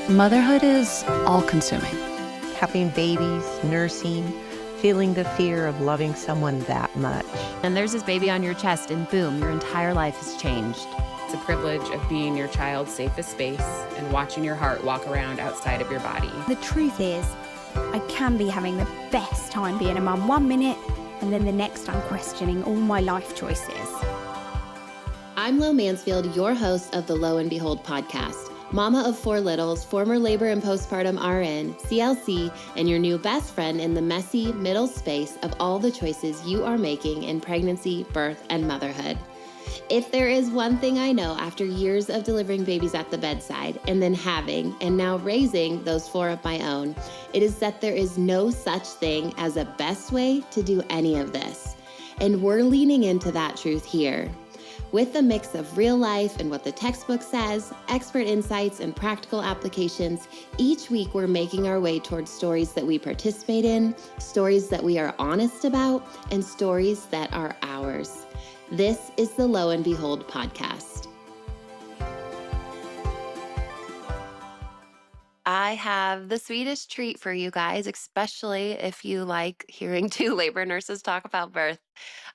Motherhood is all-consuming. Having babies, nursing, feeling the fear of loving someone that much. And there's this baby on your chest, and boom, your entire life has changed. It's a privilege of being your child's safest space and watching your heart walk around outside of your body. The truth is, I can be having the best time being a mum 1 minute, and then the next I'm questioning all my life choices. I'm Lo Mansfield, your host of the Lo and Behold podcast. Mama of 4 littles, former labor and postpartum RN, CLC, and your new best friend in the messy middle space of all the choices you are making in pregnancy, birth, and motherhood. If there is one thing I know after years of delivering babies at the bedside and then having and now raising those 4 of my own, it is that there is no such thing as a best way to do any of this. And we're leaning into that truth here. With a mix of real life and what the textbook says, expert insights, and practical applications, each week we're making our way towards stories that we participate in, stories that we are honest about, and stories that are ours. This is the Lo and Behold podcast. I have the sweetest treat for you guys, especially if you like hearing 2 labor nurses talk about birth.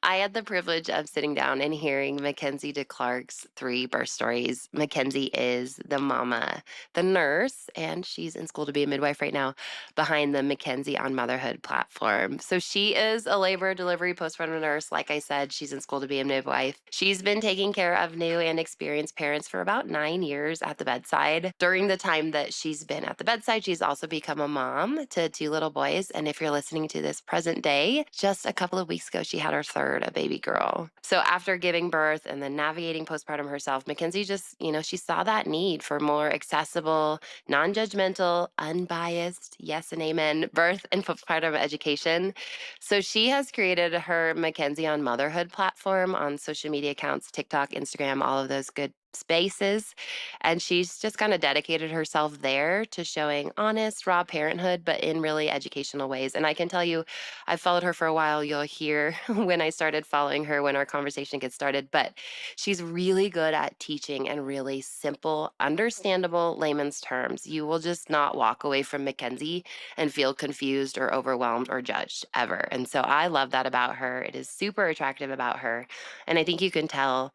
I had the privilege of sitting down and hearing Mackenzie DeClark's 3 birth stories. Mackenzie is the mama, the nurse, and she's in school to be a midwife right now behind the Mackenzie on Motherhood platform. So she is a labor, delivery, postpartum nurse. Like I said, she's in school to be a midwife. She's been taking care of new and experienced parents for about 9 years at the bedside. During the time that she's been at the bedside, she's also become a mom to 2 little boys. And if you're listening to this present day, just a couple of weeks ago, she had her 3rd, a baby girl. So after giving birth and then navigating postpartum herself, Mackenzie just, she saw that need for more accessible, non-judgmental, unbiased, yes and amen, birth and postpartum education. So she has created her Mackenzie on Motherhood platform on social media accounts, TikTok, Instagram, all of those good spaces. And she's just kind of dedicated herself there to showing honest, raw parenthood, but in really educational ways. And I can tell you, I've followed her for a while. You'll hear when I started following her, when our conversation gets started, but she's really good at teaching in really simple, understandable layman's terms. You will just not walk away from Mackenzie and feel confused or overwhelmed or judged ever. And so I love that about her. It is super attractive about her. And I think you can tell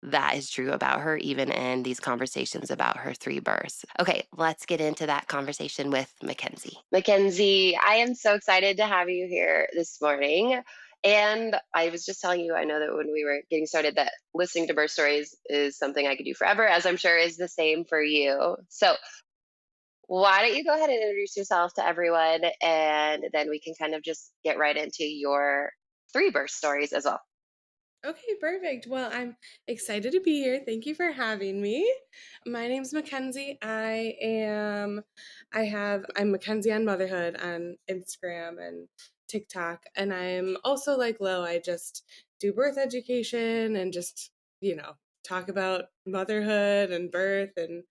that is true about her, even in these conversations about her 3 births. Okay, let's get into that conversation with Mackenzie. Mackenzie, I am so excited to have you here this morning. And I was just telling you, I know that when we were getting started, that listening to birth stories is something I could do forever, as I'm sure is the same for you. So why don't you go ahead and introduce yourself to everyone, and then we can kind of just get right into your 3 birth stories as well. Okay, perfect. Well, I'm excited to be here. Thank you for having me. My name's Mackenzie. I'm Mackenzie on Motherhood on Instagram and TikTok. And I'm also like Lo, I just do birth education and just, talk about motherhood and birth and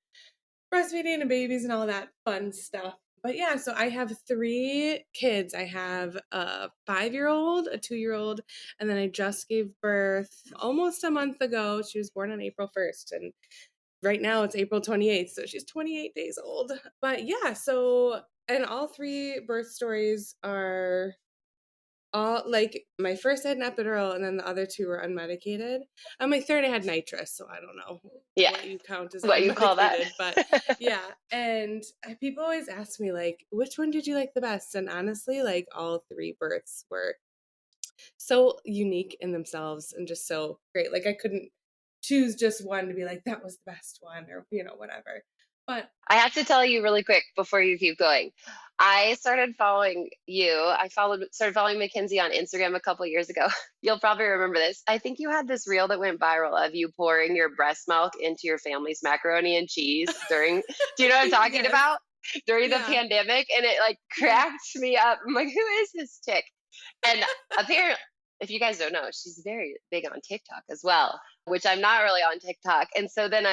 breastfeeding and babies and all that fun stuff. But yeah, so I have 3 kids. I have a 5-year-old, a 2-year-old, and then I just gave birth almost a month ago. She was born on April 1st, and right now it's April 28th, so she's 28 days old. But yeah, and all 3 birth stories are all like my first I had an epidural, and then the other 2 were unmedicated. On my 3rd I had nitrous, so I don't know what you count as what you call that. But yeah, and people always ask me like, which one did you like the best? And honestly, like all 3 births were so unique in themselves and just so great. Like I couldn't choose just one to be like that was the best one, or whatever. But I have to tell you really quick before you keep going. I started following you. Started following Mackenzie on Instagram a couple years ago. You'll probably remember this. I think you had this reel that went viral of you pouring your breast milk into your family's macaroni and cheese during, do you know what I'm talking Yes. about? During the pandemic. And it like cracked me up. I'm like, who is this chick? And apparently, if you guys don't know, she's very big on TikTok as well, which I'm not really on TikTok. And so then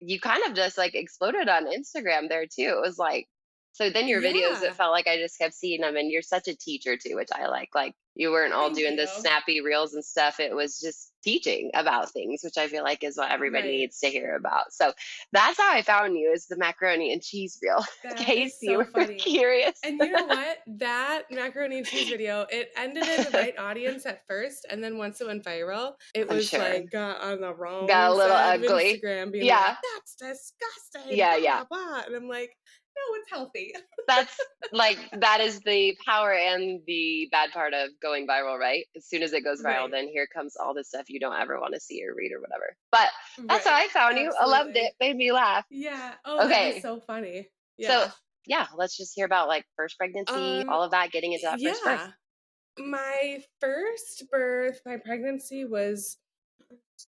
you kind of just like exploded on Instagram there too. It was like, so then your videos, it felt like I just kept seeing them, and you're such a teacher too, which I like You weren't all Thank doing the you. snappy reels and stuff. It was just teaching about things, which I feel like is what everybody Right. needs to hear about. So that's how I found you, is the macaroni and cheese reel, in That case is you so were funny. curious. And you know what? That macaroni and cheese video, it ended in the right audience at first, and then once it went viral, it I'm was sure. like got on the Got wrong a little side of ugly. Instagram, being like, Yeah. "That's disgusting," Yeah. blah Yeah. blah blah, and I'm like, "No, it's healthy." That's like, that is the power and the bad part of going viral, right? As soon as it goes viral, Right. then here comes all the stuff you don't ever want to see or read or whatever. But that's how Right. I found you. I loved it. Absolutely. Made me laugh. Yeah. Oh, that is Okay. so funny. So, Yeah. yeah, let's just hear about like first pregnancy, Um. all of that, getting into that first birth. Yeah. My first birth, my pregnancy was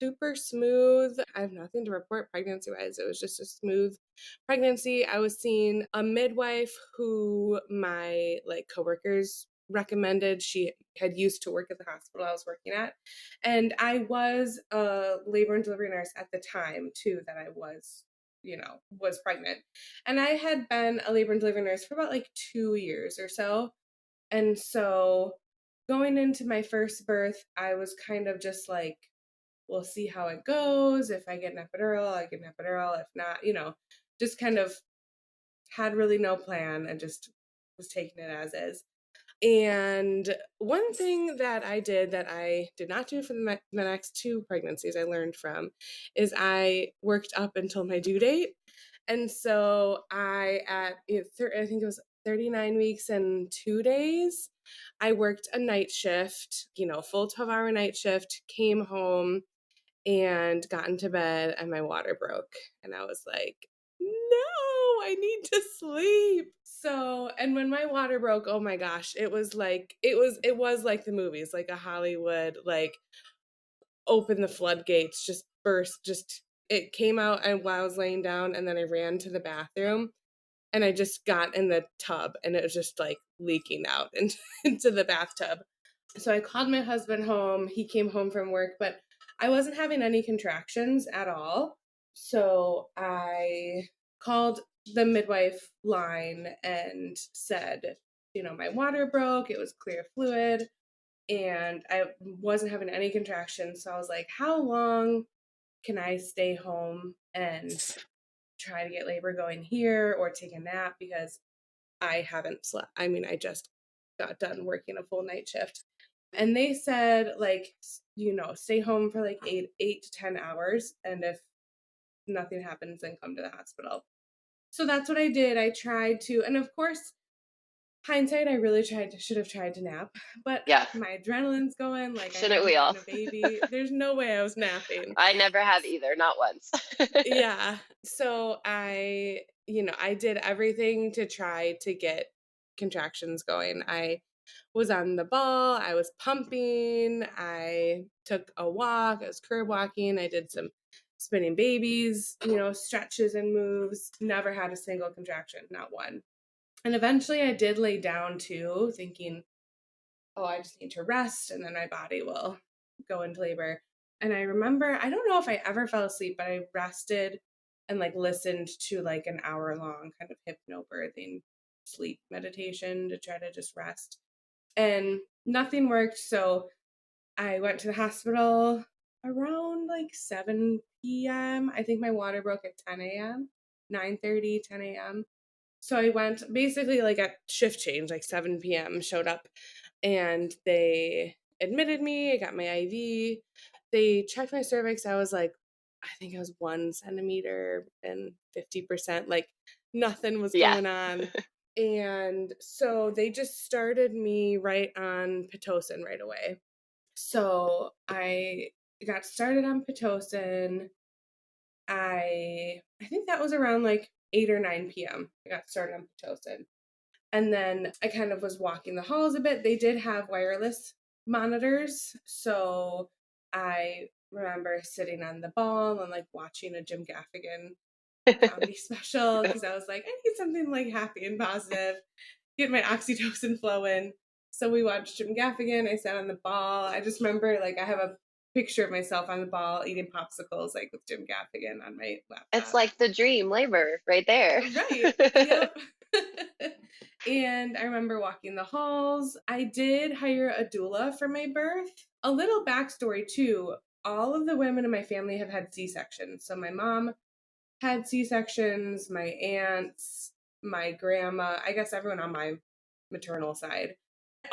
super smooth. I have nothing to report pregnancy wise. It was just a smooth pregnancy. I was seeing a midwife who my like coworkers recommended. She had used to work at the hospital I was working at. And I was a labor and delivery nurse at the time too, that I was, was pregnant. And I had been a labor and delivery nurse for about like 2 years or so. And so going into my first birth, I was kind of just like, we'll see how it goes. If I get an epidural, I get an epidural. If not, just kind of had really no plan and just was taking it as is. And one thing that I did that I did not do for the next two pregnancies I learned from is I worked up until my due date. And so I think it was 39 weeks and 2 days, I worked a night shift, full 12-hour night shift, came home and got into bed and my water broke. And I was like, no, I need to sleep. So, and when my water broke, oh my gosh, it was like the movies, like a Hollywood, like open the floodgates, just burst, just it came out and while I was laying down, and then I ran to the bathroom and I just got in the tub and it was just like leaking out into the bathtub. So I called my husband home. He came home from work, but I wasn't having any contractions at all. So I called the midwife line and said, my water broke. It was clear fluid and I wasn't having any contractions. So I was like, how long can I stay home and try to get labor going here or take a nap? Because I haven't slept. I mean, I just got done working a full night shift. And they said, like, stay home for like 8 to 10 hours. And if nothing happens, then come to the hospital. So that's what I did. I tried to, and of course, hindsight, I really should have tried to nap. But Yeah. my adrenaline's going, like Shouldn't I we all? hadn't had a baby. There's no way I was napping. I never have either, not once. Yeah. So I did everything to try to get contractions going. I was on the ball, I was pumping, I took a walk, I was curb walking, I did some spinning babies, stretches and moves, never had a single contraction, not one. And eventually I did lay down too, thinking, oh, I just need to rest and then my body will go into labor. And I remember, I don't know if I ever fell asleep, but I rested and like listened to like an hour long kind of hypnobirthing sleep meditation to try to just rest. And nothing worked. So I went to the hospital around like 7 p.m. I think my water broke at 10 a.m., 9:30, 10 a.m. So I went basically like at shift change, like 7 p.m., showed up and they admitted me. I got my IV. They checked my cervix. I was like, I think I was 1 centimeter and 50%, like nothing was Yeah. going on. And so they just started me right on Pitocin right away. So I got started on Pitocin. I think that was around like 8 or 9 p.m. I got started on Pitocin. And then I kind of was walking the halls a bit. They did have wireless monitors. So I remember sitting on the ball and like watching a Jim Gaffigan comedy special because I was like, I need something like happy and positive, get my oxytocin flowing. So we watched Jim Gaffigan. I sat on the ball. I just remember like I have a picture of myself on the ball eating popsicles like with Jim Gaffigan on my laptop. It's like the dream labor right there. Right. Yep. And I remember walking the halls. I did hire a doula for my birth. A little backstory too. All of the women in my family have had C-sections. So my mom had C-sections, my aunts, my grandma, I guess everyone on my maternal side,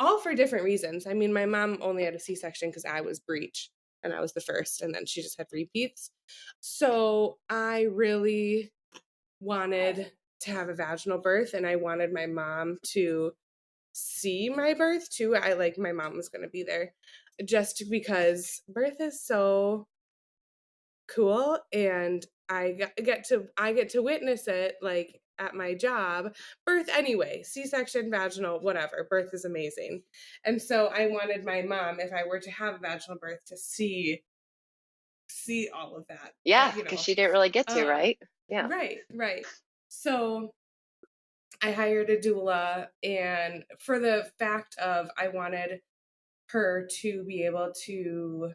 all for different reasons. I mean, my mom only had a C-section because I was breech and I was the first, and then she just had repeats. So I really wanted to have a vaginal birth, and I wanted my mom to see my birth too. My mom was going to be there just because birth is so cool, and I get to witness it like at my job. Birth anyway, C-section, vaginal, whatever. Birth is amazing. And so I wanted my mom, if I were to have a vaginal birth, to see all of that. Yeah, because she didn't really get to, right? Yeah. Right. So I hired a doula, and for the fact of I wanted her to be able to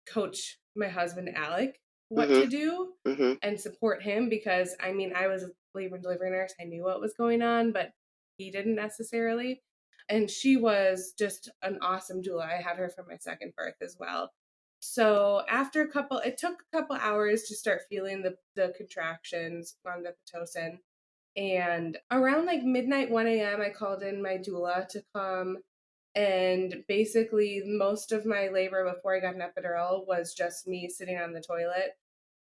coach my husband Alec what to do and support him, because I mean, I was a labor and delivery nurse. I knew what was going on, but he didn't necessarily. And she was just an awesome doula. I had her for my second birth as well. So it took a couple hours to start feeling the contractions on the Pitocin. And around like midnight, 1 a.m., I called in my doula to come. And basically, most of my labor before I got an epidural was just me sitting on the toilet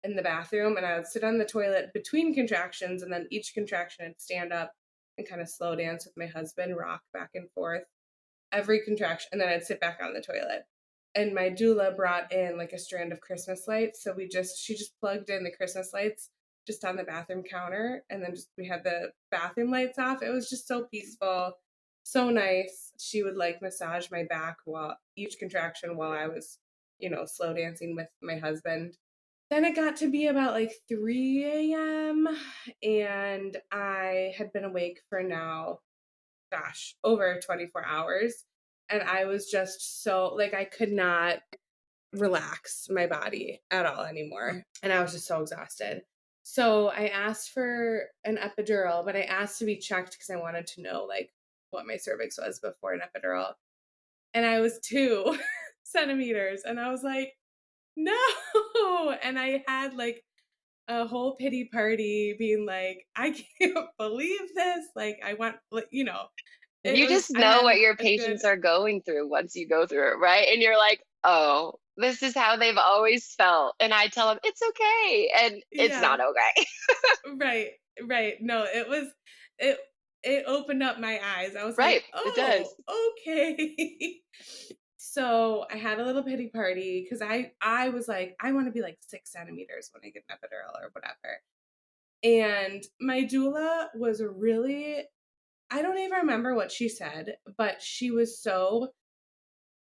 in the bathroom. And I would sit on the toilet between contractions, and then each contraction I'd stand up and kind of slow dance with my husband, rock back and forth every contraction. And then I'd sit back on the toilet. And my doula brought in like a strand of Christmas lights. So she just plugged in the Christmas lights just on the bathroom counter. And then we had the bathroom lights off. It was just so peaceful, so nice. She would like massage my back while each contraction while I was, slow dancing with my husband. Then it got to be about like 3 a.m. and I had been awake for now, over 24 hours. And I was just so like, I could not relax my body at all anymore. And I was just so exhausted. So I asked for an epidural, but I asked to be checked because I wanted to know like what my cervix was before an epidural. And I was 2 centimeters. And I was like, no. And I had like a whole pity party being like, I can't believe this. Like, I want, You just know what your patients are going through once you go through it, right? And you're like, oh, this is how they've always felt. And I tell them, it's okay. And it's not okay. Right. No, it opened up my eyes. I was right. like, It does. okay. So I had a little pity party because I was like, I want to be like 6 centimeters when I get an epidural or whatever. And my doula was really, I don't even remember what she said, but she was so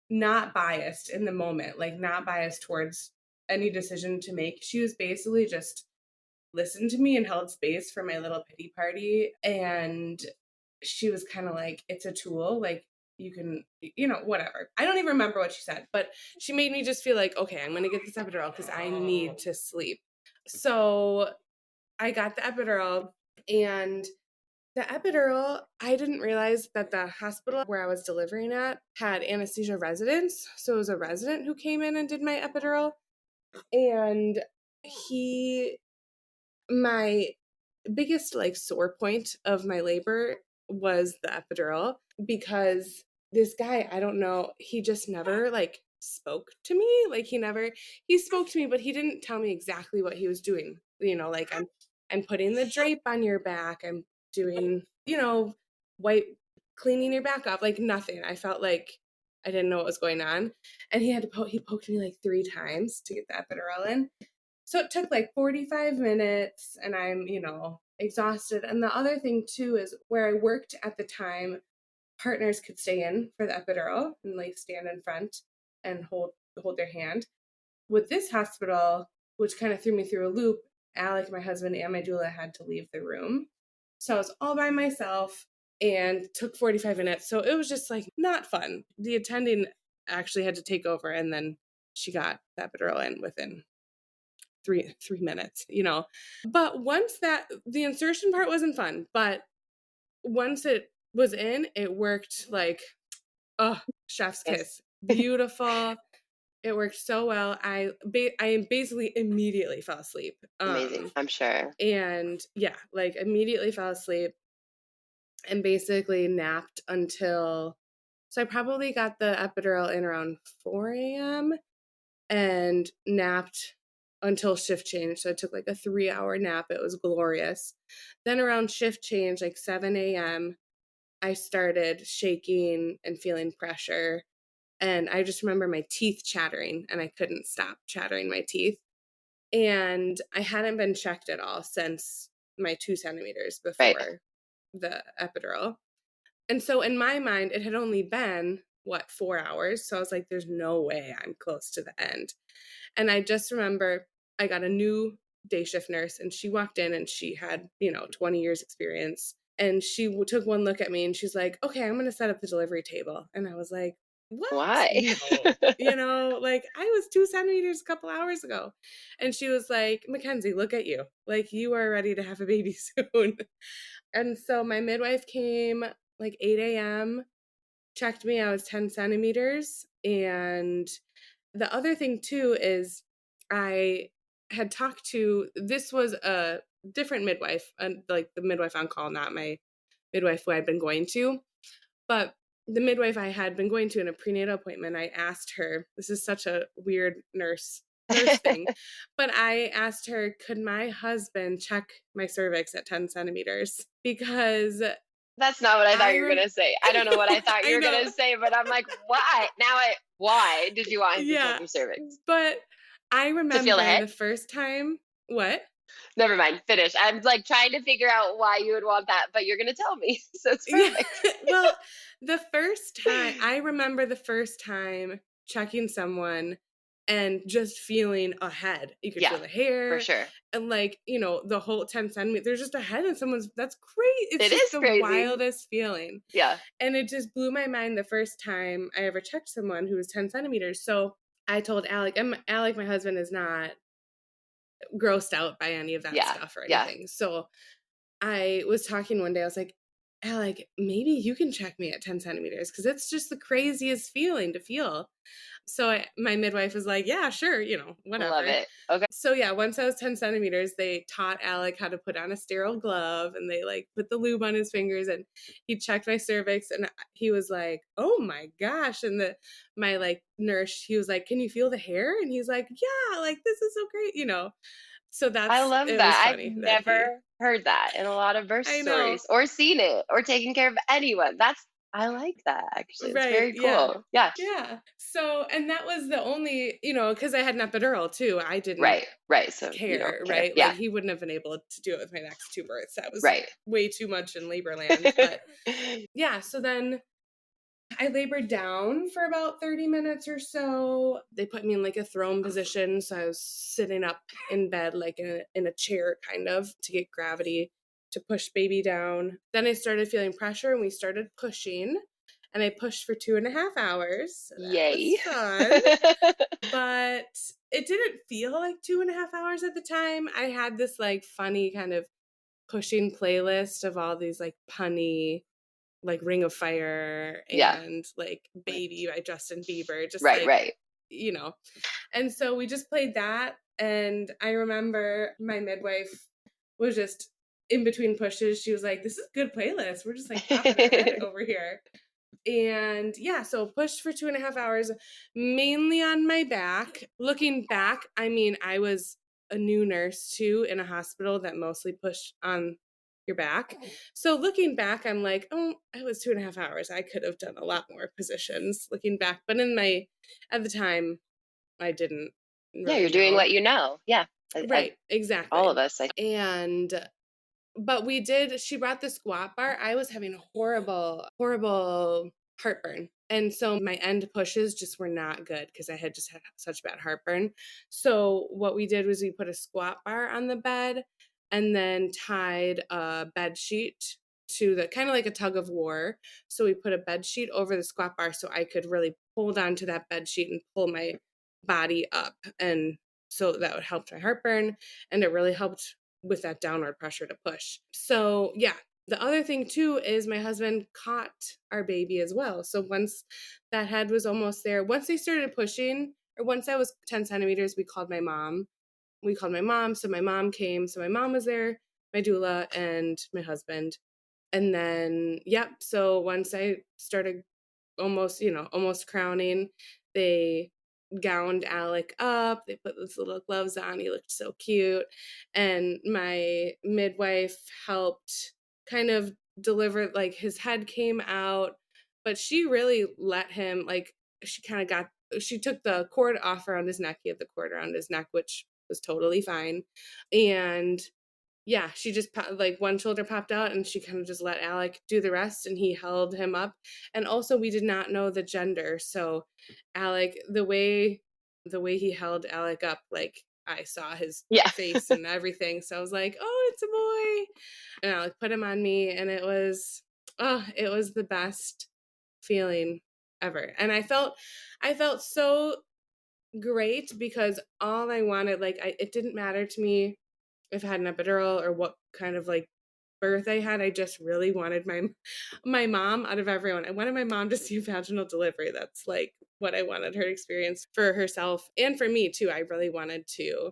not biased in the moment, like not biased towards any decision to make. She was basically just listened to me and held space for my little pity party. And she was kind of like, it's a tool, like you can, whatever. I don't even remember what she said, but she made me just feel like, okay, I'm going to get this epidural because I need to sleep. So I got the epidural, and the epidural, I didn't realize that the hospital where I was delivering at had anesthesia residents. So it was a resident who came in and did my epidural. And my biggest like sore point of my labor was the epidural, because this guy, I don't know, he just never like spoke to me. Like he spoke to me, but he didn't tell me exactly what he was doing. Like I'm putting the drape on your back. I'm doing, cleaning your back up, like nothing. I felt like I didn't know what was going on. And he poked me like 3 times to get the epidural in. So it took like 45 minutes, and I'm, exhausted. And the other thing too is where I worked at the time, partners could stay in for the epidural and like stand in front and hold their hand. With this hospital, which kind of threw me through a loop, Alec, my husband, and my doula had to leave the room. So I was all by myself and took 45 minutes. So it was just like not fun. The attending actually had to take over, and then she got the epidural in within 3 minutes, But once the insertion part wasn't fun, but once it was in, it worked like, oh, chef's kiss. Beautiful. It worked so well. I basically immediately fell asleep. Amazing. I'm sure. And yeah, like immediately fell asleep and basically napped until, so I probably got the epidural in around 4 a.m. and napped until shift change. So I took like a 3-hour nap. It was glorious. Then around shift change, like 7 a.m., I started shaking and feeling pressure. And I just remember my teeth chattering, and I couldn't stop chattering my teeth. And I hadn't been checked at all since my 2 centimeters before the epidural. And so in my mind, it had only been, 4 hours? So I was like, there's no way I'm close to the end. And I just remember I got a new day shift nurse, and she walked in, and she had, 20 years experience. And she took one look at me, and she's like, okay, I'm going to set up the delivery table. And I was like, what? Why? No, like I was 2 centimeters a couple hours ago. And she was like, Mackenzie, look at you. Like you are ready to have a baby soon. And so my midwife came like 8 a.m., checked me. I was 10 centimeters. And the other thing too is I had talked to, this was a different midwife, like the midwife on call, not my midwife who I'd been going to. But the midwife I had been going to in a prenatal appointment, I asked her, this is such a weird nurse thing, but I asked her, could my husband check my cervix at 10 centimeters? Because That's not what I thought you were going to say. I don't know what I thought you were going to say, but I'm like, why? Why did you want him to check your cervix? But I remember feel the head? the first time, what? Never mind, finish. I'm like trying to figure out why you would want that, but you're going to tell me. So it's perfect. Well, the first time, I remember the first time checking someone and just feeling a head. You could feel the hair. For sure. And like, the whole 10 centimeters, there's just a head in someone's, that's great. It just is the crazy. wildest feeling. Yeah. And it just blew my mind the first time I ever checked someone who was 10 centimeters. So I told Alec, and Alec, my husband, is not grossed out by any of that stuff or anything. So I was talking one day, I was like, Alec, maybe you can check me at 10 centimeters because it's just the craziest feeling to feel. So my midwife was like, yeah, sure, whatever. Love it. Okay. So yeah, once I was 10 centimeters, they taught Alec how to put on a sterile glove, and they like put the lube on his fingers, and he checked my cervix, and he was like, oh my gosh. And my like nurse, he was like, can you feel the hair? And he's like, yeah, like this is so great, So I love that. I've never heard that in a lot of birth stories or seen it or taken care of anyone. I like that actually. It's very cool. Yeah. Yeah. So, and that was the only, because I had an epidural too. I didn't So care, right? Yeah. Like he wouldn't have been able to do it with my next 2 births. That was way too much in labor land. But yeah, so then I labored down for about 30 minutes or so. They put me in like a throne position. So I was sitting up in bed, like in a chair kind of, to get gravity to push baby down. Then I started feeling pressure, and we started pushing, and I pushed for 2.5 hours. So Yay. was fun. But it didn't feel like 2.5 hours at the time. I had this like funny kind of pushing playlist of all these like punny, like Ring of Fire and like Baby by Justin Bieber. Just And so we just played that. And I remember my midwife was just in between pushes. She was like, this is a good playlist. We're just like popping our head over here. And yeah, so pushed for 2.5 hours, mainly on my back. Looking back, I mean, I was a new nurse too in a hospital that mostly pushed on your back. So looking back, I'm like, oh, it was 2.5 hours. I could have done a lot more positions looking back. But at the time, I didn't. Really you're doing what you know. Yeah. Right. Exactly. All of us. But she brought the squat bar. I was having a horrible, horrible heartburn. And so my end pushes just were not good because I had just had such bad heartburn. So what we did was we put a squat bar on the bed and then tied a bed sheet to the kind of like a tug of war. So we put a bed sheet over the squat bar so I could really hold on to that bed sheet and pull my body up. And so that would help my heartburn, and it really helped with that downward pressure to push. So yeah, the other thing too is my husband caught our baby as well. So once that head was almost there, once they started pushing, or once I was 10 centimeters, we called my mom. So my mom came. So my mom was there, my doula, and my husband. And then, yep. So once I started almost crowning, they gowned Alec up. They put those little gloves on. He looked so cute. And my midwife helped kind of deliver, like his head came out, but she really let him, like, she took the cord off around his neck. He had the cord around his neck, which was totally fine. And yeah, she just like one shoulder popped out and she kind of just let Alec do the rest and he held him up. And also we did not know the gender. So Alec, the way he held Alec up, like I saw his face and everything. So I was like, oh, it's a boy. And Alec put him on me and it was the best feeling ever. And I felt so great because all I wanted, like it didn't matter to me if I had an epidural or what kind of like birth I had. I just really wanted my mom out of everyone. I wanted my mom to see a vaginal delivery. That's like what I wanted her to experience for herself and for me too. I really wanted to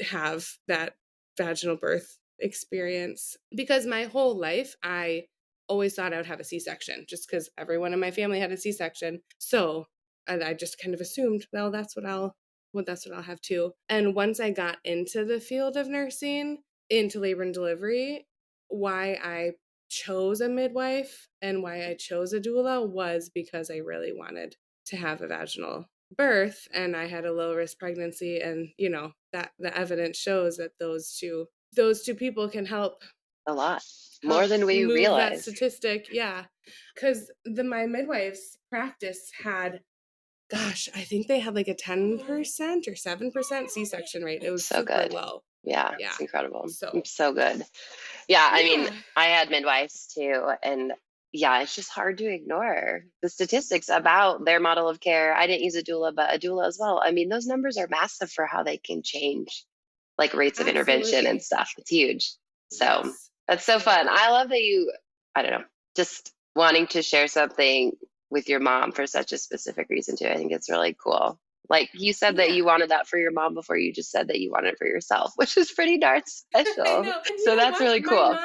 have that vaginal birth experience because my whole life I always thought I would have a C-section just because everyone in my family had a C-section. So I just kind of assumed, well, that's what I'll have too. And once I got into the field of nursing, into labor and delivery, why I chose a midwife and why I chose a doula was because I really wanted to have a vaginal birth and I had a low risk pregnancy. And, that the evidence shows that those two people can help a lot more than we realize. That statistic. Yeah. Because my midwife's practice had, gosh, I think they had like a 10% or 7% C-section rate. It was so super good. low. Yeah, it's incredible. So good. Yeah, I mean, I had midwives too. And yeah, it's just hard to ignore the statistics about their model of care. I didn't use a doula, but a doula as well. I mean, those numbers are massive for how they can change like rates of intervention and stuff. It's huge. So that's so fun. I love that you, I don't know, just wanting to share something with your mom for such a specific reason too. I think it's really cool. Like you said that you wanted that for your mom before you just said that you wanted it for yourself, which is pretty darn special. So that's really cool.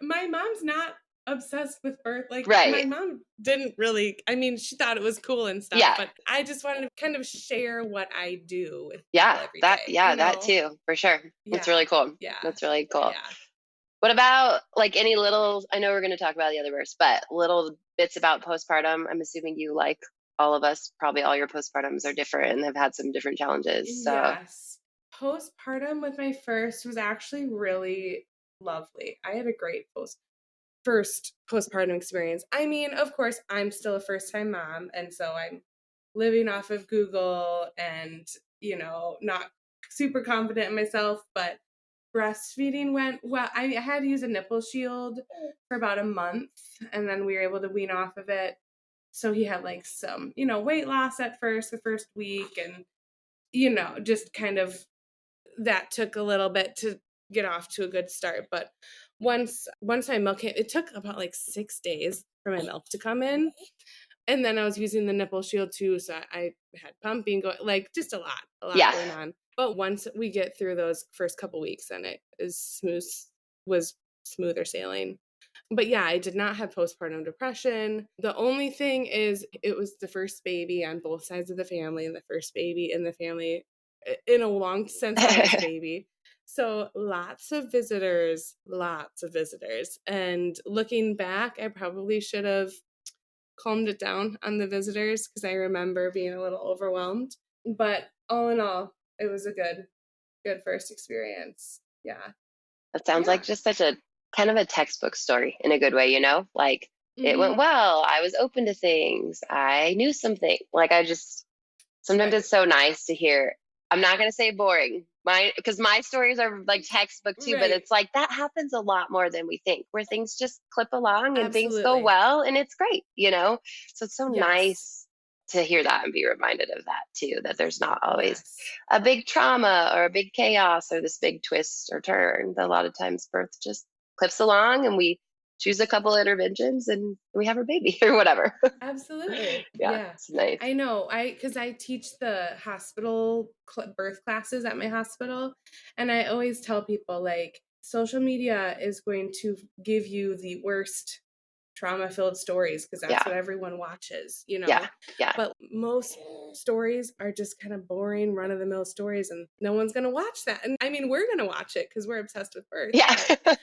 My mom's not obsessed with birth. Like my mom didn't really, I mean, she thought it was cool and stuff, but I just wanted to kind of share what I do with people every day, that too, for sure. That's really cool. Yeah. That's really cool. Yeah. What about like any little, I know we're going to talk about the other verse, but little bits about postpartum? I'm assuming you, like all of us, probably all your postpartums are different and have had some different challenges. So yes. Postpartum with my first was actually really lovely. I had a great first postpartum experience. I mean, of course, I'm still a first-time mom, and so I'm living off of Google and, not super confident in myself, but breastfeeding went well. I had to use a nipple shield for about a month, and then we were able to wean off of it. So he had like some, weight loss at first, the first week, and, just kind of that took a little bit to get off to a good start. But once my milk came, it took about like 6 days for my milk to come in. And then I was using the nipple shield too. So I had pumping going, like just a lot going on. But once we get through those first couple weeks, then it was smoother sailing. But yeah, I did not have postpartum depression. The only thing is it was the first baby on both sides of the family and the first baby in the family in a long sense baby. So lots of visitors. And looking back, I probably should have calmed it down on the visitors because I remember being a little overwhelmed. But all in all, it was a good first experience. Yeah. That sounds like just such a kind of a textbook story in a good way, like it went well. I was open to things. I knew something. Like sometimes it's so nice to hear. I'm not going to say boring, because my stories are like textbook too, but it's like that happens a lot more than we think, where things just clip along and things go well and it's great, So it's so nice to hear that and be reminded of that too, that there's not always a big trauma or a big chaos or this big twist or turn. A lot of times birth just clips along and we choose a couple interventions and we have our baby or whatever. Absolutely. Yeah, Yeah. it's nice. I know. Because I teach the hospital birth classes at my hospital. And I always tell people, like, social media is going to give you the worst trauma-filled stories because that's Yeah. what everyone watches, Yeah. Yeah. But most stories are just kind of boring, run-of-the-mill stories, and no one's gonna watch that. And I mean, we're gonna watch it because we're obsessed with birth. Yeah. But,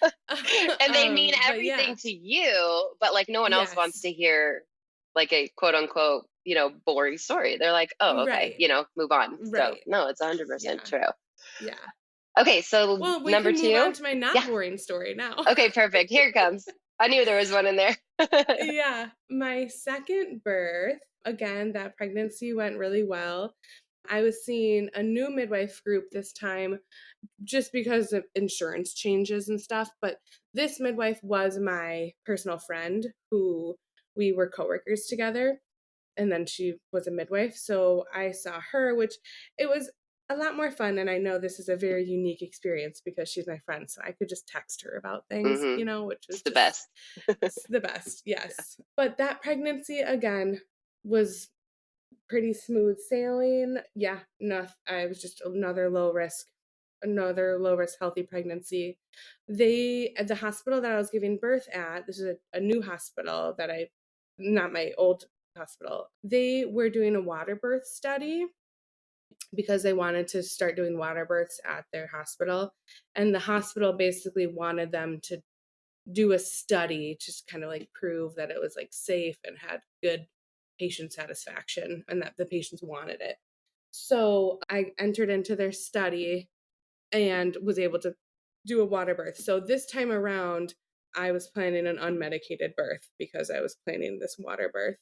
And they mean but everything yeah, to you, but like no one else wants yes, to hear like a quote unquote, boring story. They're like, oh, okay, right, move on. So right, no, it's 100% yeah, true. yeah. Okay, so Well, we number can move on 2. to my not Yeah. boring story now. Okay, perfect. Here it comes. I knew there was one in there. Yeah, my second birth, again, that pregnancy went really well. I was seeing a new midwife group this time just because of insurance changes and stuff. But this midwife was my personal friend who we were coworkers together. And then she was a midwife. So I saw her, which it was a lot more fun. And I know this is a very unique experience because she's my friend. So I could just text her about things, Hmm. which was It's the just best. the best. Yes. But that pregnancy again was pretty smooth sailing. Yeah, no, I was just another low risk healthy pregnancy. They at the hospital that I was giving birth at, this is a new hospital that not my old hospital. They were doing a water birth study because they wanted to start doing water births at their hospital, and the hospital basically wanted them to do a study to kind of like prove that it was like safe and had good patient satisfaction and that the patients wanted it. So I entered into their study and was able to do a water birth. So this time around, I was planning an unmedicated birth because I was planning this water birth.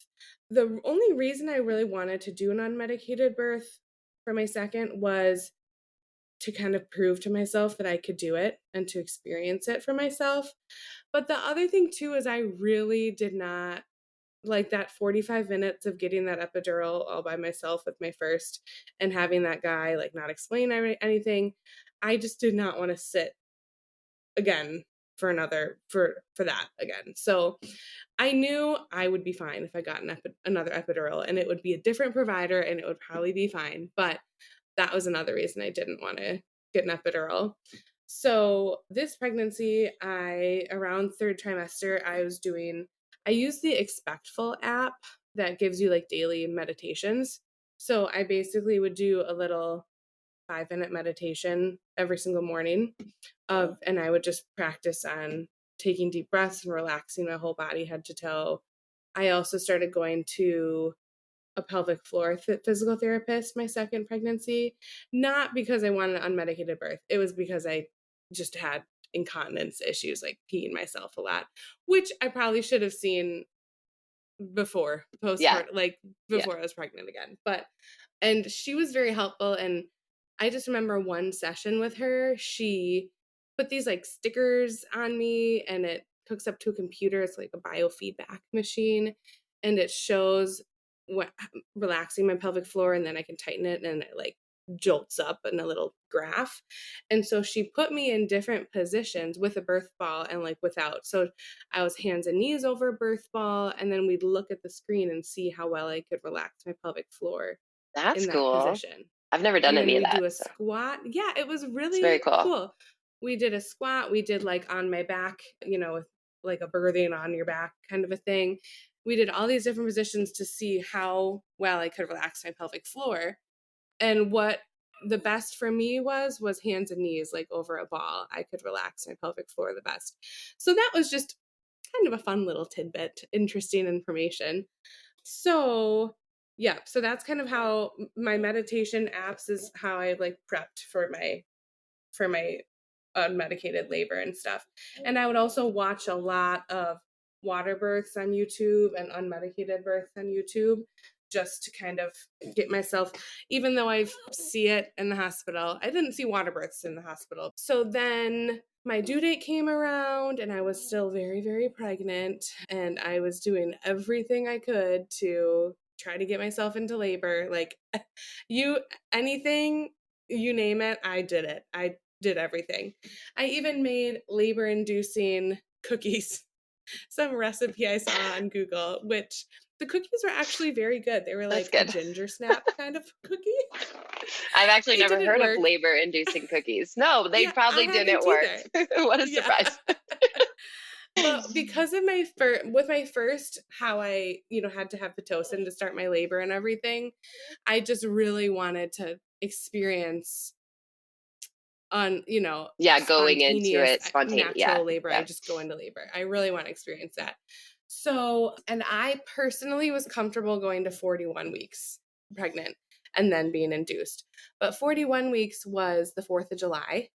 The only reason I really wanted to do an unmedicated birth for my second was to kind of prove to myself that I could do it and to experience it for myself. But the other thing too is I really did not like that 45 minutes of getting that epidural all by myself with my first and having that guy like not explain anything. I just did not want to sit again for that again. So I knew I would be fine if I got another epidural, and it would be a different provider and it would probably be fine. But that was another reason I didn't want to get an epidural. So this pregnancy, around third trimester, I used the Expectful app that gives you like daily meditations. So I basically would do a little 5-minute meditation every single morning and I would just practice on taking deep breaths and relaxing my whole body head to toe. I also started going to a pelvic floor physical therapist my second pregnancy, not because I wanted an unmedicated birth. It was because I just had incontinence issues, like peeing myself a lot, which I probably should have seen before Yeah. before I was pregnant again. And she was very helpful. And I just remember one session with her, she put these like stickers on me and it hooks up to a computer. It's like a biofeedback machine and it shows what relaxing my pelvic floor, and then I can tighten it and it like jolts up in a little graph. And so she put me in different positions with a birth ball and like without. So I was hands and knees over a birth ball, and then we'd look at the screen and see how well I could relax my pelvic floor That's in that cool. position. I've never done And then any of we that. do a So squat. Yeah, it was it's very really cool. cool. We did a squat. We did like on my back, with like a birthing on your back kind of a thing. We did all these different positions to see how well I could relax my pelvic floor. And what the best for me was hands and knees, like over a ball. I could relax my pelvic floor the best. So that was just kind of a fun little tidbit, interesting information. So yeah, so that's kind of how my meditation apps is how I like prepped for my unmedicated labor and stuff. And I would also watch a lot of water births on YouTube and unmedicated births on YouTube just to kind of get myself, even though I see it in the hospital, I didn't see water births in the hospital. So then my due date came around and I was still very, very pregnant, and I was doing everything I could to try to get myself into labor. Like anything, you name it, I did it. I did everything. I even made labor inducing cookies some recipe I saw on Google, which the cookies were actually very good. They were That's like a good. ginger snap kind of cookie. I've actually They never didn't heard of work. labor-inducing cookies. No, they Yeah, I probably didn't haven't work. either. What a Yeah. surprise. But because of with my first, how I, had to have Pitocin to start my labor and everything, I just really wanted to experience Yeah, going into spontaneous, it spontaneous. Yeah, natural labor. I yeah. just go into labor. I really want to experience that. So, and I personally was comfortable going to 41 weeks pregnant and then being induced. But 41 weeks was the 4th of July.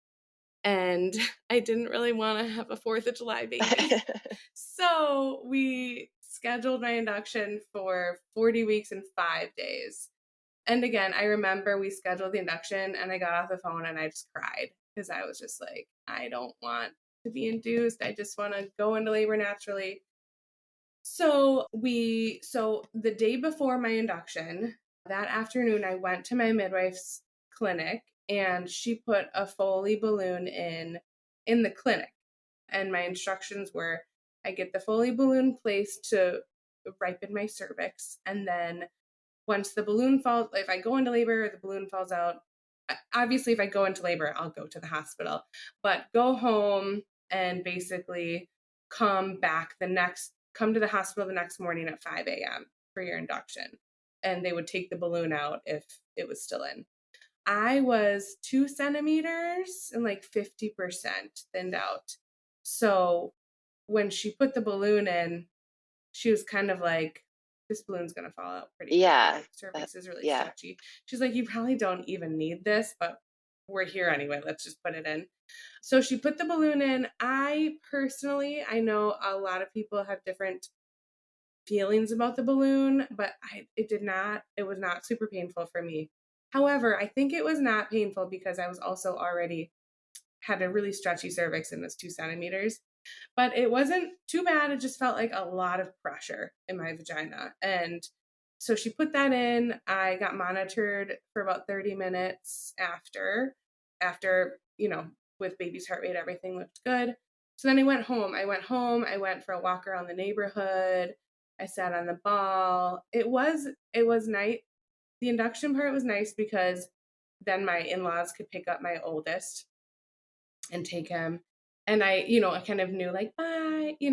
And I didn't really want to have a 4th of July baby. So we scheduled my induction for 40 weeks and 5 days. And again, I remember we scheduled the induction and I got off the phone and I just cried because I was just like, I don't want to be induced. I just want to go into labor naturally. So the day before my induction, that afternoon, I went to my midwife's clinic and she put a Foley balloon in the clinic. And my instructions were, I get the Foley balloon placed to ripen my cervix. And then once the balloon falls, if I go into labor or the balloon falls out, obviously if I go into labor, I'll go to the hospital, but go home and basically come to the hospital the next morning at 5 a.m. for your induction. And they would take the balloon out if it was still in. I was 2 centimeters and like 50% thinned out. So when she put the balloon in, she was kind of like, this balloon's going to fall out pretty quickly. Yeah. Cervix is really yeah. stretchy. She's like, you probably don't even need this, but we're here anyway. Let's just put it in. So she put the balloon in. I know a lot of people have different feelings about the balloon, but it was not super painful for me. However, I think it was not painful because I was also already had a really stretchy cervix and was 2 centimeters. But it wasn't too bad. It just felt like a lot of pressure in my vagina. And so she put that in. I got monitored for about 30 minutes after, with baby's heart rate, everything looked good. So then I went home. I went for a walk around the neighborhood. I sat on the ball. It was nice. The induction part was nice because then my in-laws could pick up my oldest and take him. And I kind of knew like, bye, it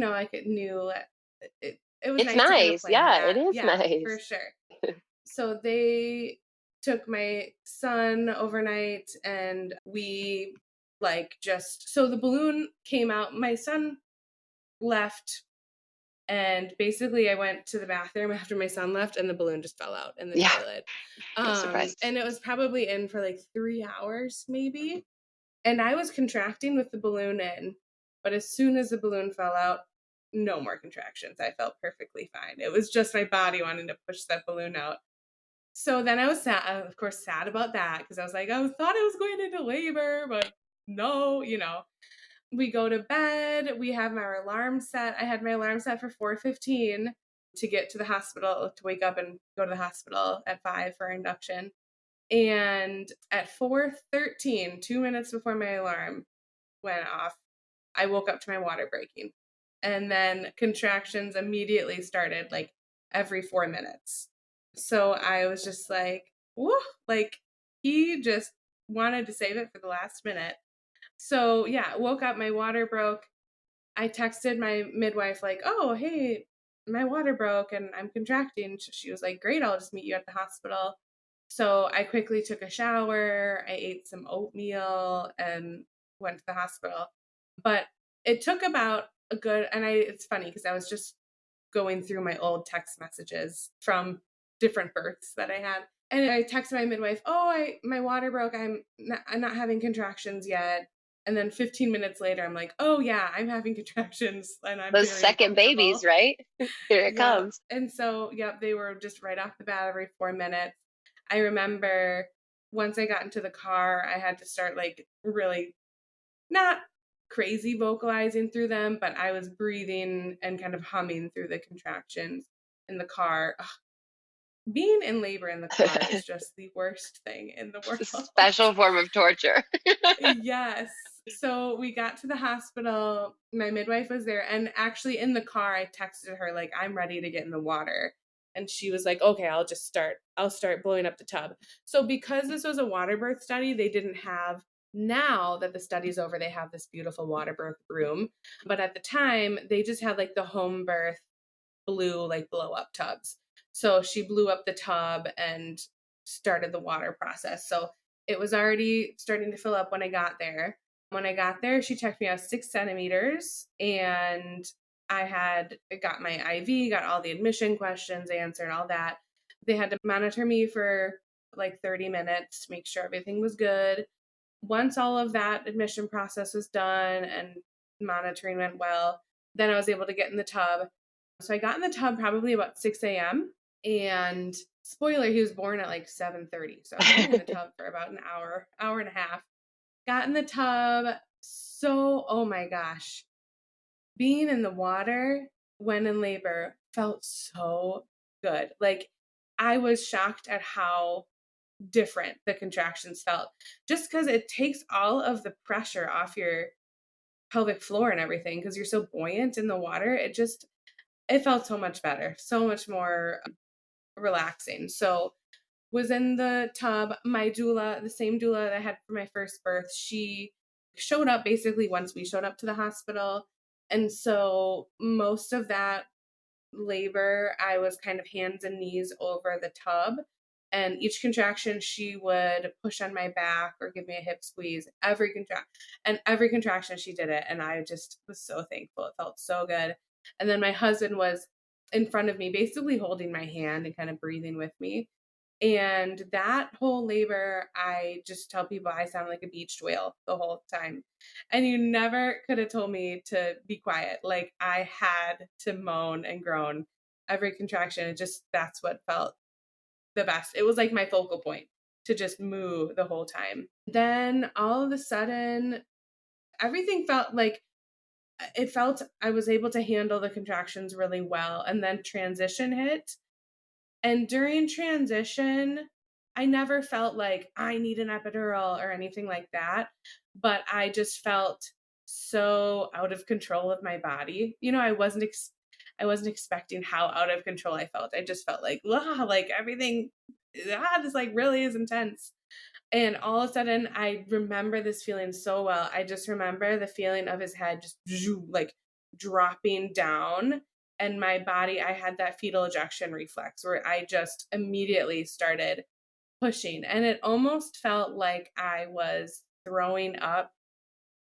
was It's nice. To kind of nice. plan Yeah, that. it is nice. For sure. So they took my son overnight and we so the balloon came out. My son left and basically I went to the bathroom after my son left and the balloon just fell out in the toilet. And it was probably in for like 3 hours maybe. And I was contracting with the balloon in, but as soon as the balloon fell out, no more contractions. I felt perfectly fine. It was just my body wanting to push that balloon out. So then I was sad, of course, sad about that because I was like, I thought I was going into labor, but no, We go to bed. We have my alarm set. I had my alarm set for 4:15 to get to the hospital, to wake up and go to the hospital at 5 for induction. And at 4:13, 2 minutes before my alarm went off, I woke up to my water breaking. And then contractions immediately started like every 4 minutes. So I was just like, whoa, like he just wanted to save it for the last minute. So yeah, woke up, my water broke. I texted my midwife like, oh, hey, my water broke and I'm contracting. She was like, great, I'll just meet you at the hospital. So I quickly took a shower, I ate some oatmeal and went to the hospital. But it took about it's funny because I was just going through my old text messages from different births that I had. And I texted my midwife, my water broke. I'm not having contractions yet. And then 15 minutes later, I'm like, oh yeah, I'm having contractions. And I'm those second babies, right? Here it comes. And so, they were just right off the bat every 4 minutes. I remember once I got into the car, I had to start like really not crazy vocalizing through them, but I was breathing and kind of humming through the contractions in the car. Ugh. Being in labor in the car is just the worst thing in the world. It's a special form of torture. Yes. So we got to the hospital. My midwife was there. And actually, in the car, I texted her, like, I'm ready to get in the water. And she was like, okay, I'll start blowing up the tub. So because this was a water birth study, they didn't have, now that the study's over, they have this beautiful water birth room. But at the time, they just had like the home birth blue, like blow up tubs. So she blew up the tub and started the water process. So it was already starting to fill up when I got there. When I got there, she checked me out 6 centimeters, and I got my IV, got all the admission questions answered, all that. They had to monitor me for like 30 minutes to make sure everything was good. Once all of that admission process was done and monitoring went well, then I was able to get in the tub. So I got in the tub probably about 6 a.m. And spoiler, he was born at like 7:30. So I was only in the tub for about an hour, hour and a half. Got in the tub. So, oh my gosh. Being in the water when in labor felt so good. Like, I was shocked at how different the contractions felt, just because it takes all of the pressure off your pelvic floor and everything, because you're so buoyant in the water. It felt so much better, so much more relaxing. So was in the tub. My doula, the same doula that I had for my first birth, she showed up basically once we showed up to the hospital. And so most of that labor, I was kind of hands and knees over the tub. And each contraction, she would push on my back or give me a hip squeeze. Every contraction, she did it. And I just was so thankful. It felt so good. And then my husband was in front of me, basically holding my hand and kind of breathing with me. And that whole labor, I just tell people I sound like a beached whale the whole time. And you never could have told me to be quiet. Like, I had to moan and groan every contraction. That's what felt the best. It was like my focal point to just move the whole time. Then all of a sudden, everything felt like I was able to handle the contractions really well. And then transition hit. And during transition, I never felt like I need an epidural or anything like that. But I just felt so out of control of my body. I wasn't expecting how out of control I felt. I just felt like, like everything, this like really is intense. And all of a sudden, I remember this feeling so well. I just remember the feeling of his head just like dropping down. And my body, I had that fetal ejection reflex where I just immediately started pushing. And it almost felt like I was throwing up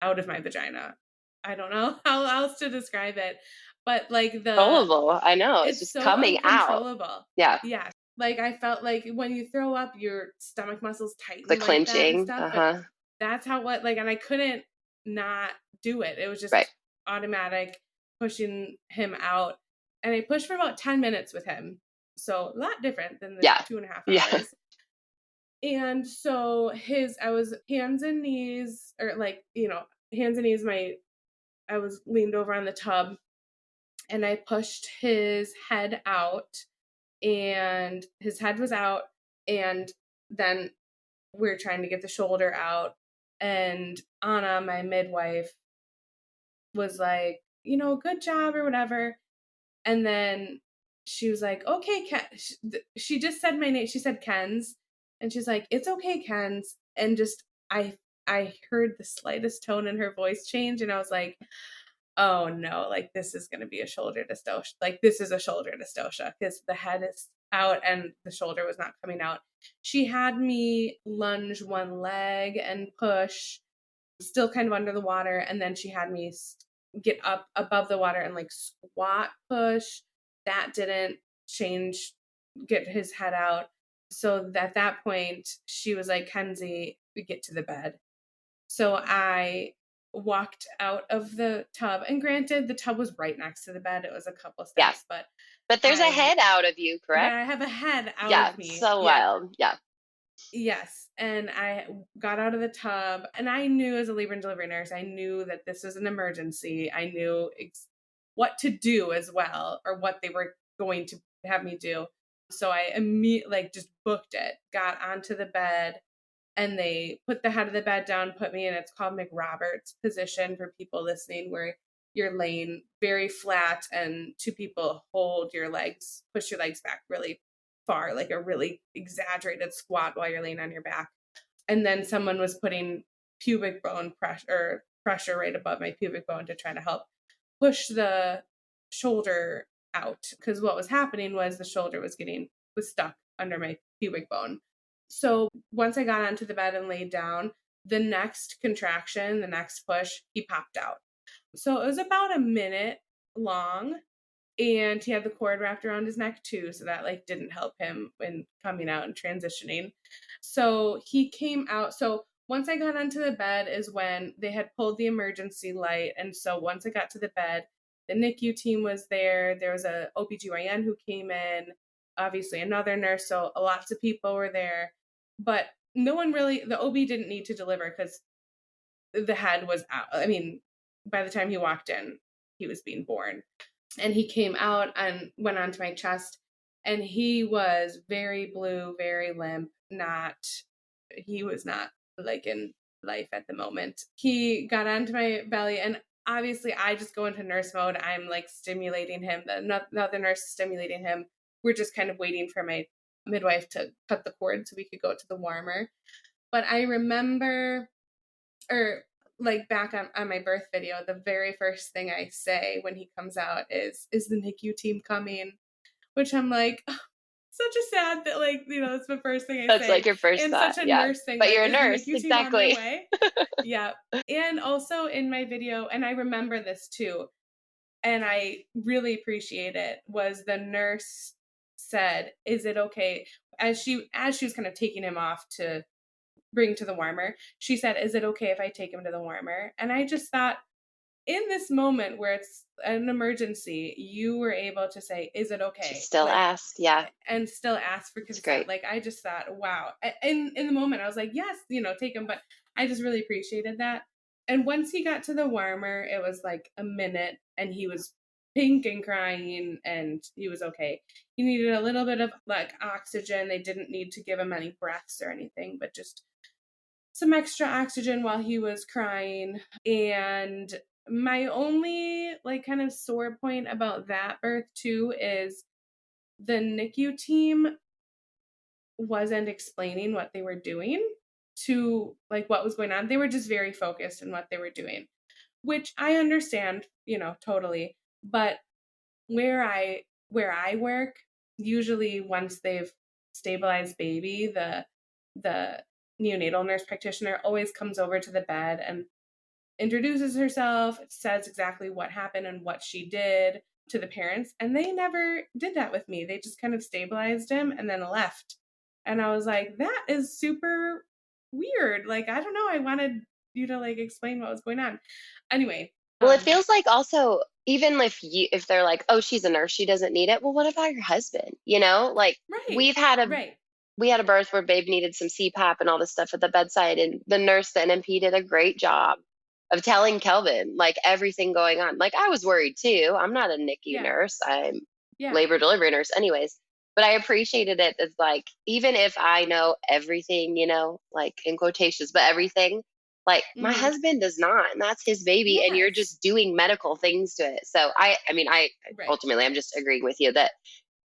out of my vagina. I don't know how else to describe it, but like Controllable. I know. It's just so coming out. uncontrollable. Yeah. Yeah. Like, I felt like when you throw up, your stomach muscles tighten The like that and clenching. stuff. But that's how and I couldn't not do it. It was just Right. automatic pushing him out. And I pushed for about 10 minutes with him. So a lot different than the 2.5 hours. Yeah. And so I was hands and knees, or hands and knees, I was leaned over on the tub, and I pushed his head out, and his head was out, and then we were trying to get the shoulder out, and Anna, my midwife, was like, good job or whatever. And then she was like, okay, Ken. She just said my name. She said Ken's, and she's like, it's okay, Ken's. And just, I heard the slightest tone in her voice change, and I was like, oh no, like, this is going to be a shoulder dystocia. Like, this is a shoulder dystocia, because the head is out and the shoulder was not coming out. She had me lunge one leg and push, still kind of under the water. And then she had me get up above the water and like squat push. That didn't get his head out. So at that point, she was like, Kenzie, we get to the bed. So I walked out of the tub, and granted, the tub was right next to the bed. It was a couple steps, but there's a head out of you, correct? I have a head out of me. So wild. Yeah. Yes. And I got out of the tub, and I knew, as a labor and delivery nurse, I knew that this was an emergency. I knew what to do as well, or what they were going to have me do. So I immediately just booked it, got onto the bed, and they put the head of the bed down, put me in, it's called McRoberts position for people listening, where you're laying very flat and two people hold your legs, push your legs back really far, like a really exaggerated squat while you're laying on your back. And then someone was putting pubic bone pressure right above my pubic bone to try to help push the shoulder out, because what was happening was the shoulder was stuck under my pubic bone. So once I got onto the bed and laid down, the next contraction, the next push, he popped out. So it was about a minute long, and he had the cord wrapped around his neck too, so that like didn't help him in coming out and transitioning. So he came out. So once I got onto the bed is when they had pulled the emergency light. And so once I got to the bed, the NICU team was there. There was a OBGYN who came in, obviously another nurse. So lots of people were there, but no one really, the OB didn't need to deliver because the head was out. I mean, by the time he walked in, he was being born. And he came out and went onto my chest, and he was very blue, very limp. He was not like in life at the moment. He got onto my belly, and obviously I just go into nurse mode. I'm like stimulating him. The other nurse is stimulating him. We're just kind of waiting for my midwife to cut the cord so we could go to the warmer. But I remember, like back on my birth video, the very first thing I say when he comes out is the NICU team coming? Which I'm like, oh, such a sad that, like, you know, it's the first thing I say. That's like your first and thought. such a Yeah. nurse thing. But like, you're a is the nurse. NICU team on their Exactly. way? Yeah. And also in my video, and I remember this too, and I really appreciate it, was the nurse said, is it okay? As she was kind of taking him off to bring to the warmer, she said, is it okay if I take him to the warmer? And I just thought, in this moment where it's an emergency, you were able to say, is it okay? She still asked. Yeah. And still ask for consent. Like, I just thought, wow. In the moment, I was like, yes, you know, take him. But I just really appreciated that. And once he got to the warmer, it was like a minute, and he was pink and crying, and he was okay. He needed a little bit of like oxygen. They didn't need to give him any breaths or anything, but just some extra oxygen while he was crying. And my only like kind of sore point about that birth too is the NICU team wasn't explaining what they were doing to like what was going on. They were just very focused on what they were doing, which I understand, you know, totally. But where I work, usually once they've stabilized baby, the neonatal nurse practitioner always comes over to the bed and introduces herself, says exactly what happened and what she did to the parents. And they never did that with me. They just kind of stabilized him and then left. And I was like, that is super weird. Like, I don't know. I wanted you to like explain what was going on. Anyway. Well, it feels like also, even if they're like, oh, she's a nurse, she doesn't need it. Well, what about your husband? You know, like we had a birth where babe needed some CPAP and all this stuff at the bedside, and the nurse, the NMP, did a great job of telling Kelvin like everything going on. Like, I was worried too. I'm not a NICU nurse. I'm labor delivery nurse anyways. But I appreciated it as like, even if I know everything, you know, like in quotations, but everything, like my husband does not, and that's his baby, and you're just doing medical things to it. So I ultimately, I'm just agreeing with you that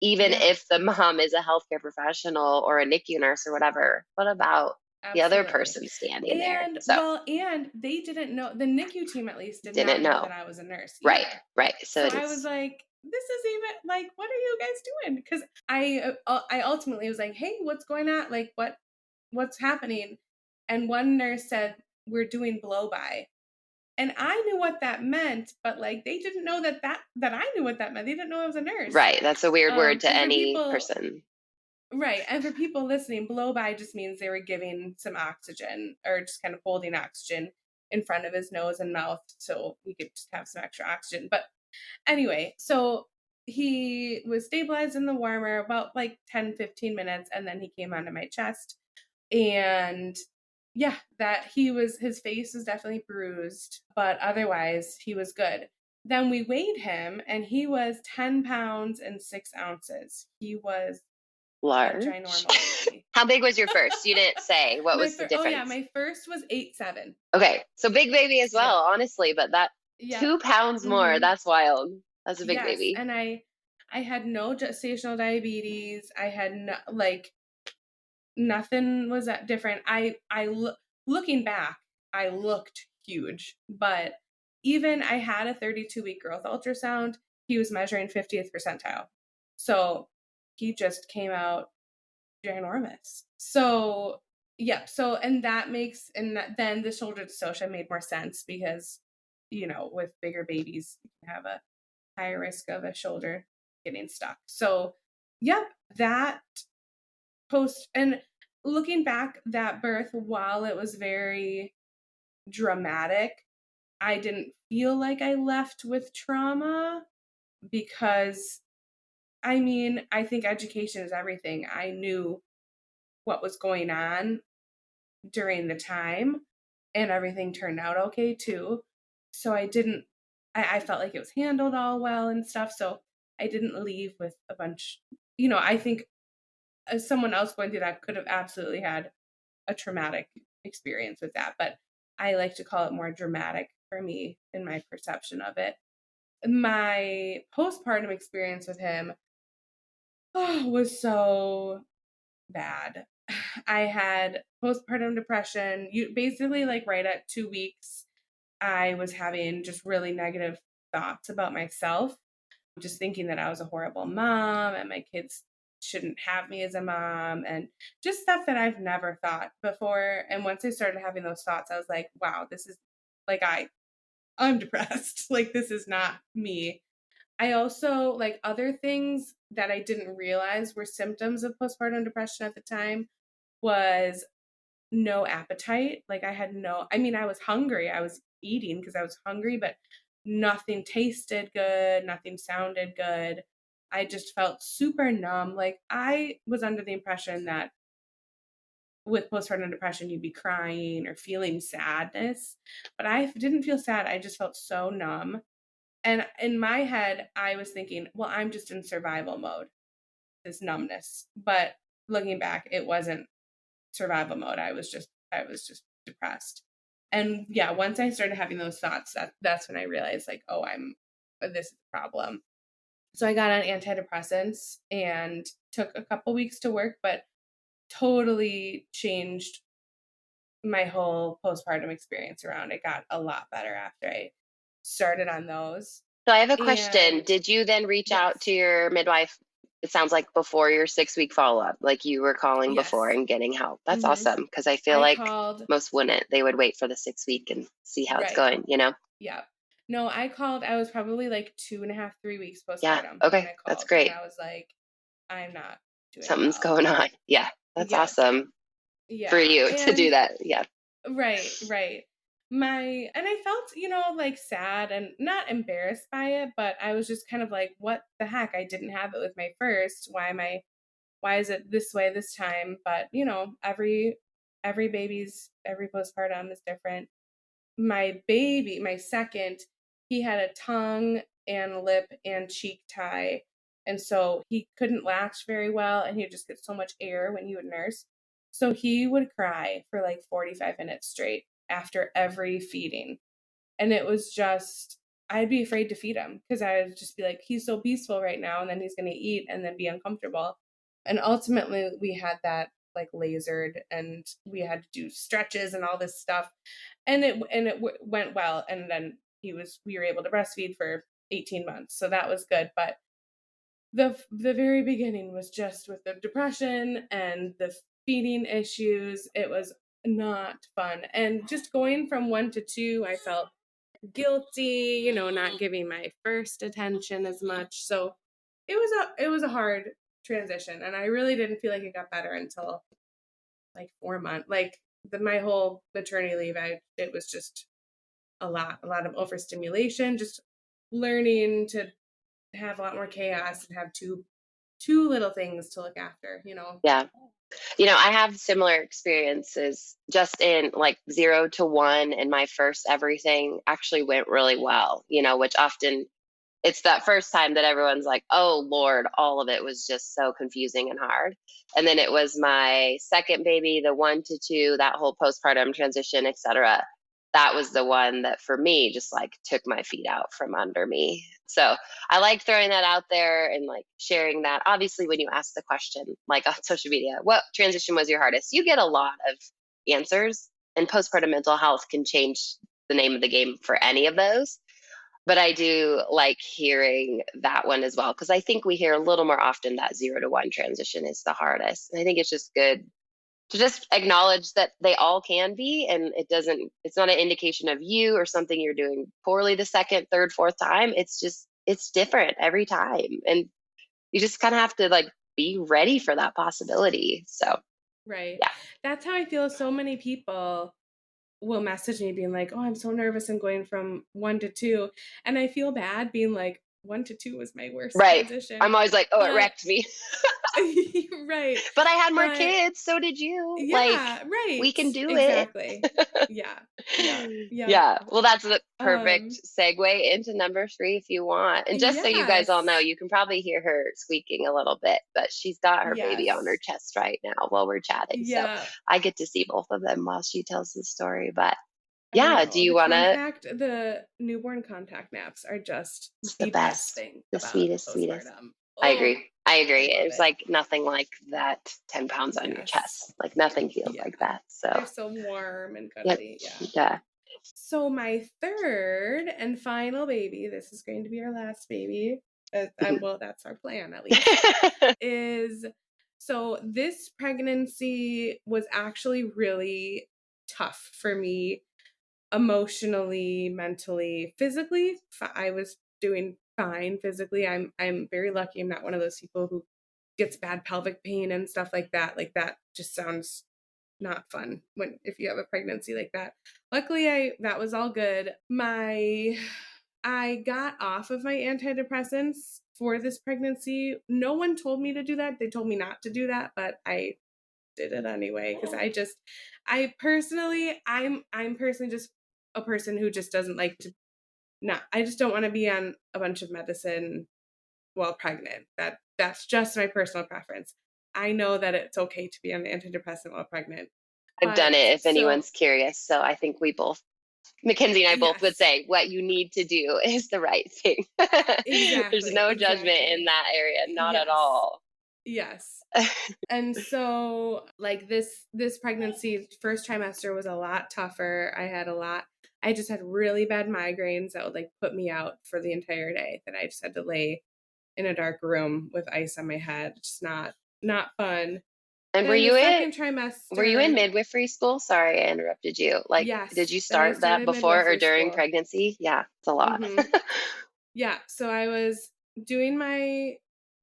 even if the mom is a healthcare professional or a NICU nurse or whatever, what about the other person standing there? So, and they didn't know, the NICU team at least didn't know that I was a nurse either. Right. So I was like, this is even like, what are you guys doing? Because I ultimately was like, hey, what's going on? Like, what's happening? And one nurse said, we're doing blow by. And I knew what that meant, but like they didn't know that I knew what that meant. They didn't know I was a nurse. Right. That's a weird word to any person. Right. And for people listening, blow by just means they were giving some oxygen or just kind of holding oxygen in front of his nose and mouth so he could just have some extra oxygen. But anyway, so he was stabilized in the warmer about like 10-15 minutes, and then he came onto my chest. And yeah, his face was definitely bruised, but otherwise he was good. Then we weighed him, and he was 10 pounds and 6 ounces. He was large. A ginormous baby. How big was your first? You didn't say. What was the Oh yeah, difference? my first was 8'7". Okay. So big baby as well, Yeah. honestly, but that Yeah. 2 pounds more, that's wild. That's a big Yes, baby. and I had no gestational diabetes. I had no, like, nothing was that different. Looking back, I looked huge, but even I had a 32-week growth ultrasound. He was measuring 50th percentile. So he just came out ginormous. So yeah, so and that makes then the shoulder dystocia made more sense because, with bigger babies, you can have a higher risk of a shoulder getting stuck. So yep, that and looking back, that birth, while it was very dramatic, I didn't feel like I left with trauma because, I think education is everything. I knew what was going on during the time, and everything turned out okay too. So I felt like it was handled all well and stuff. So I didn't leave with a bunch, I think as someone else going through that could have absolutely had a traumatic experience with that, but I like to call it more dramatic for me in my perception of it. My postpartum experience with him was so bad. I had postpartum depression. Basically, like, right at 2 weeks, I was having just really negative thoughts about myself, just thinking that I was a horrible mom and my kids shouldn't have me as a mom, and just stuff that I've never thought before. And once I started having those thoughts, I was like, wow, this is like, I'm depressed. Like, this is not me. I also, like, other things that I didn't realize were symptoms of postpartum depression at the time was no appetite. Like, I was hungry. I was eating because I was hungry, but nothing tasted good. Nothing sounded good. I just felt super numb. Like, I was under the impression that with postpartum depression, you'd be crying or feeling sadness, but I didn't feel sad. I just felt so numb. And in my head, I was thinking, well, I'm just in survival mode, this numbness. But looking back, it wasn't survival mode. I was just depressed. And yeah, once I started having those thoughts, that's when I realized, like, oh, this is a problem. So I got on antidepressants and took a couple weeks to work, but totally changed my whole postpartum experience around. It got a lot better after I started on those. So I have a question. And Did you then reach out yes, to your midwife? It sounds like before your 6-week follow-up, like you were calling before yes. and getting help. That's Mhm. awesome, because I feel I like called, most wouldn't. They would wait for the 6-week and see how it's right. going, you know? Yeah. No, I called. I was probably like 2.5, 3 weeks Yeah. postpartum when Okay. I That's called, and great. I was like, I'm not doing Something's well. going on. Yeah. That's Yes. awesome for Yeah. you to do And that. Yeah. right. And I felt, like, sad and not embarrassed by it, but I was just kind of like, what the heck? I didn't have it with my first. Why is it this way this time? But, every postpartum is different. My baby, my second, he had a tongue and lip and cheek tie. And so he couldn't latch very well, and he'd just get so much air when he would nurse. So he would cry for like 45 minutes straight after every feeding. And it was just, I'd be afraid to feed him because I would just be like, he's so peaceful right now, and then he's going to eat and then be uncomfortable. And ultimately, we had that, like, lasered, and we had to do stretches and all this stuff. And it went well. And then we were able to breastfeed for 18 months. So that was good. But the very beginning was just with the depression and the feeding issues. It was not fun. And just going from 1 to 2, I felt guilty, not giving my first attention as much. So it was a hard transition, and I really didn't feel like it got better until like 4 months. Like, my whole maternity leave, it was just a lot of overstimulation, just learning to have a lot more chaos and have two little things to look after. Yeah. I have similar experiences just in like 0 to 1, and my first everything actually went really well, which often it's that first time that everyone's like, oh Lord, all of it was just so confusing and hard. And then it was my second baby, the 1 to 2, that whole postpartum transition, etc. That was the one that for me just like took my feet out from under me. So I like throwing that out there and like sharing that. Obviously, when you ask the question, like on social media, what transition was your hardest? You get a lot of answers, and postpartum mental health can change the name of the game for any of those. But I do like hearing that one as well, because I think we hear a little more often that 0 to 1 transition is the hardest. And I think it's just good to just acknowledge that they all can be, and it's not an indication of you or something you're doing poorly the second, third, fourth time. It's different every time. And you just kind of have to like be ready for that possibility. So, Right. yeah. That's how I feel. So many people will message me being like, oh, I'm so nervous. I'm going from 1 to 2. And I feel bad being like, 1 to 2 was my worst Right. transition. I'm always like, oh, it But wrecked me. right. But I had more But kids. So did you. Like, yeah, right. we can do Exactly. it. Yeah. Yeah. Yeah. Yeah. Well, that's the perfect Um, segue into number 3 if you want. And just so you guys all know, yes. you can probably hear her squeaking a little bit, but she's got her baby on her Yes. chest right now while we're chatting. So Yeah. I get to see both of them while she tells the story. But I yeah, do know. you want to? The newborn contact naps are just It's the the best best, thing the about sweetest, sweetest. postpartum. I Oh, agree. I agree. I love It's it. like nothing like that 10 pounds on your Yes. chest. Like nothing feels Yeah. like that. They're So, so warm and yep. cuddly. Yeah. Yeah. So my third and final baby, this is going to be our last baby. Well, that's our plan at least. Is so this pregnancy was actually really tough for me emotionally, mentally, physically. I was doing fine physically. I'm very lucky. I'm not one of those people who gets bad pelvic pain and stuff like that. Like that just sounds not fun if you have a pregnancy like that. Luckily, that was all good. I got off of my antidepressants for this pregnancy. No one told me to do that. They told me not to do that, but I did it anyway because I'm personally just a person who just doesn't like to not. I just don't want to be on a bunch of medicine while pregnant. That's just my personal preference. I know that it's okay to be on antidepressant while pregnant. I've done But it if so anyone's curious. So I think Mackenzie and I both would yes, say what you need to do is the right thing. There's no judgment in exactly. that area, not at Yes. all. Yes. And so like this pregnancy first trimester was a lot tougher. I just had really bad migraines that would like put me out for the entire day, that I just had to lay in a dark room with ice on my head. Just not fun. And Then the second were you in trimester, midwifery school? Sorry, I interrupted you. Like, did yes. you Then I start that started before or midwifery during school. pregnancy? Yeah, it's a lot. Mhm. Yeah, so I was doing my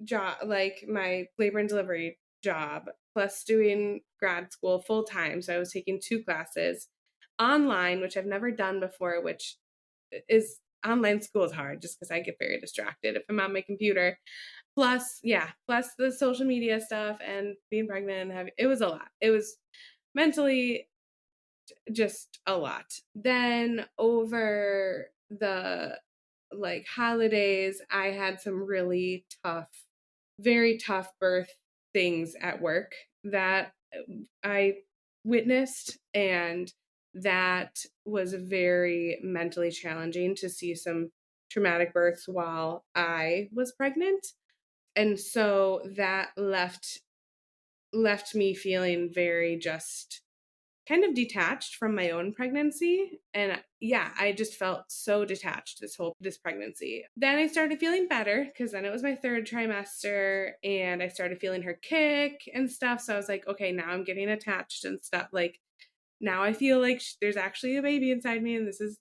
job, like my labor and delivery job, plus doing grad school full time. So I was taking 2 classes online, which I've never done before, which is online school is hard just because I get very distracted if I'm on my computer. Plus the social media stuff and being pregnant and it was a lot. It was mentally just a lot. Then over the like holidays, I had some really tough, very tough birth things at work that I witnessed, and that was very mentally challenging to see some traumatic births while I was pregnant. And so that left me feeling very just kind of detached from my own pregnancy. And yeah, I just felt so detached this pregnancy. Then I started feeling better because then it was my third trimester and I started feeling her kick and stuff. So I was like, okay, now I'm getting attached and stuff. Like now I feel like there's actually a baby inside me and this is,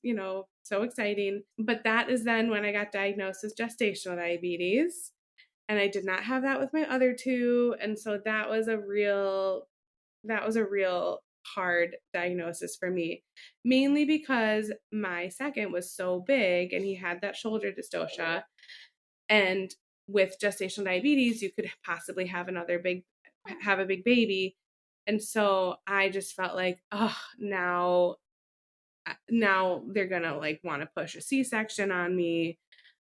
so exciting. But that is then when I got diagnosed with gestational diabetes. And I did not have that with my other 2. And so that was a real hard diagnosis for me, mainly because my second was so big and he had that shoulder dystocia. And with gestational diabetes, you could possibly have a big baby. And so I just felt like, oh, now they're gonna like want to push a C-section on me.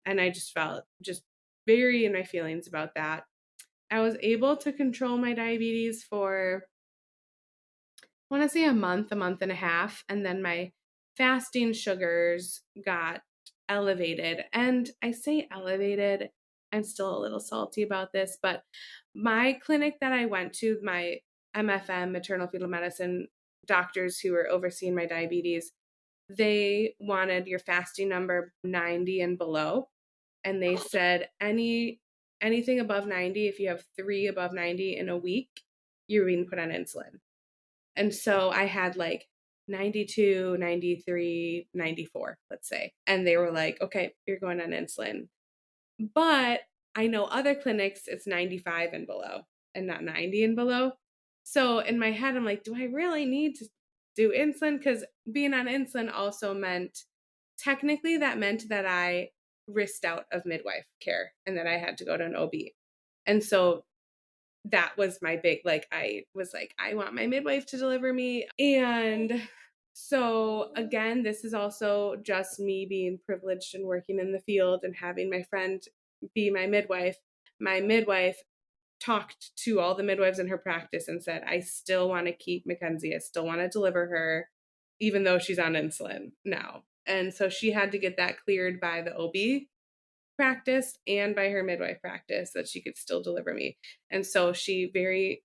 And I just felt just very in my feelings about that. I was able to control my diabetes for, I want to say a month and a half. And then my fasting sugars got elevated. And I say elevated, I'm still a little salty about this, but my clinic that I went to, my MFM, maternal fetal medicine doctors who were overseeing my diabetes, they wanted your fasting number 90 and below. And they said anything above 90, if you have 3 above 90 in a week, you're being put on insulin. And so I had like 92, 93, 94, let's say. And they were like, okay, you're going on insulin. But I know other clinics, it's 95 and below and not 90 and below. So in my head, I'm like, do I really need to do insulin? Because being on insulin also meant, technically that meant that I risked out of midwife care and that I had to go to an OB. And so that was my big, like, I was like, I want my midwife to deliver me. And so again, this is also just me being privileged and working in the field and having my friend be my midwife. My midwife talked to all the midwives in her practice and said, I still want to keep Mackenzie. I still want to deliver her, even though she's on insulin now. And so she had to get that cleared by the OB practice and by her midwife practice that she could still deliver me. And so she very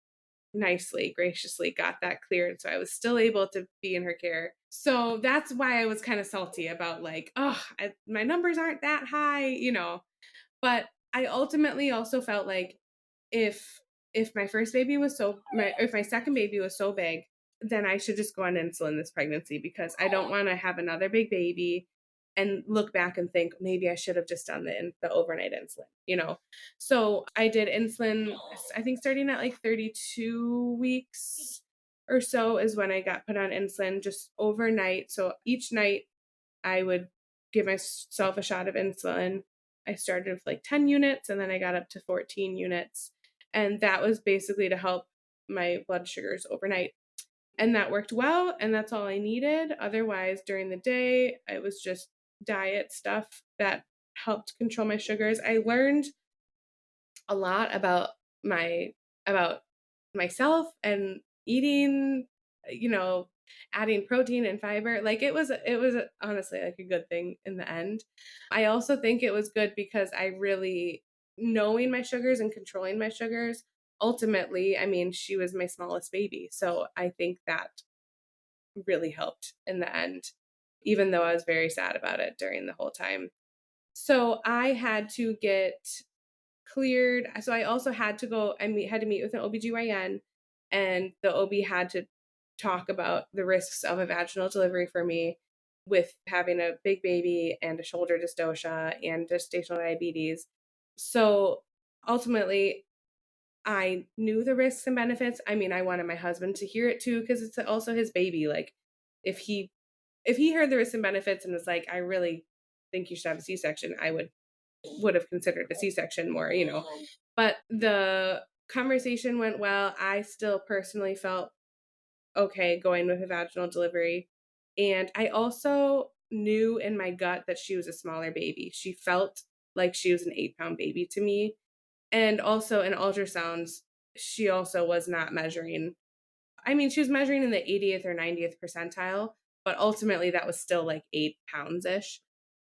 nicely, graciously got that cleared. So I was still able to be in her care. So that's why I was kind of salty about like, my numbers aren't that high, you know. But I ultimately also felt like if my first baby was if my second baby was so big, then I should just go on insulin this pregnancy, because I don't want to have another big baby and look back and think maybe I should have just done the overnight insulin, you know? So I did insulin, I think starting at like 32 weeks or so is when I got put on insulin, just overnight. So each night I would give myself a shot of insulin. I started with like 10 units and then I got up to 14 units. And that was basically to help my blood sugars overnight. And that worked well. And that's all I needed. Otherwise, during the day, it was just diet stuff that helped control my sugars. I learned a lot about myself and eating, you know, adding protein and fiber. Like it was honestly like a good thing in the end. I also think it was good because I really, knowing my sugars and controlling my sugars, ultimately, I mean, she was my smallest baby. So I think that really helped in the end, even though I was very sad about it during the whole time. So I had to get cleared. So I also had to go, had to meet with an OBGYN, and the OB had to talk about the risks of a vaginal delivery for me with having a big baby and a shoulder dystocia and gestational diabetes. So ultimately, I knew the risks and benefits. I mean, I wanted my husband to hear it too, because it's also his baby. Like if he heard the risks and benefits and was like, I really think you should have a C-section, I would have considered a C-section more, you know. But the conversation went well. I still personally felt okay going with a vaginal delivery. And I also knew in my gut that she was a smaller baby. She felt like she was an 8-pound baby to me. And also in ultrasounds, she also was not measuring. I mean, she was measuring in the 80th or 90th percentile, but ultimately that was still like 8 pounds-ish.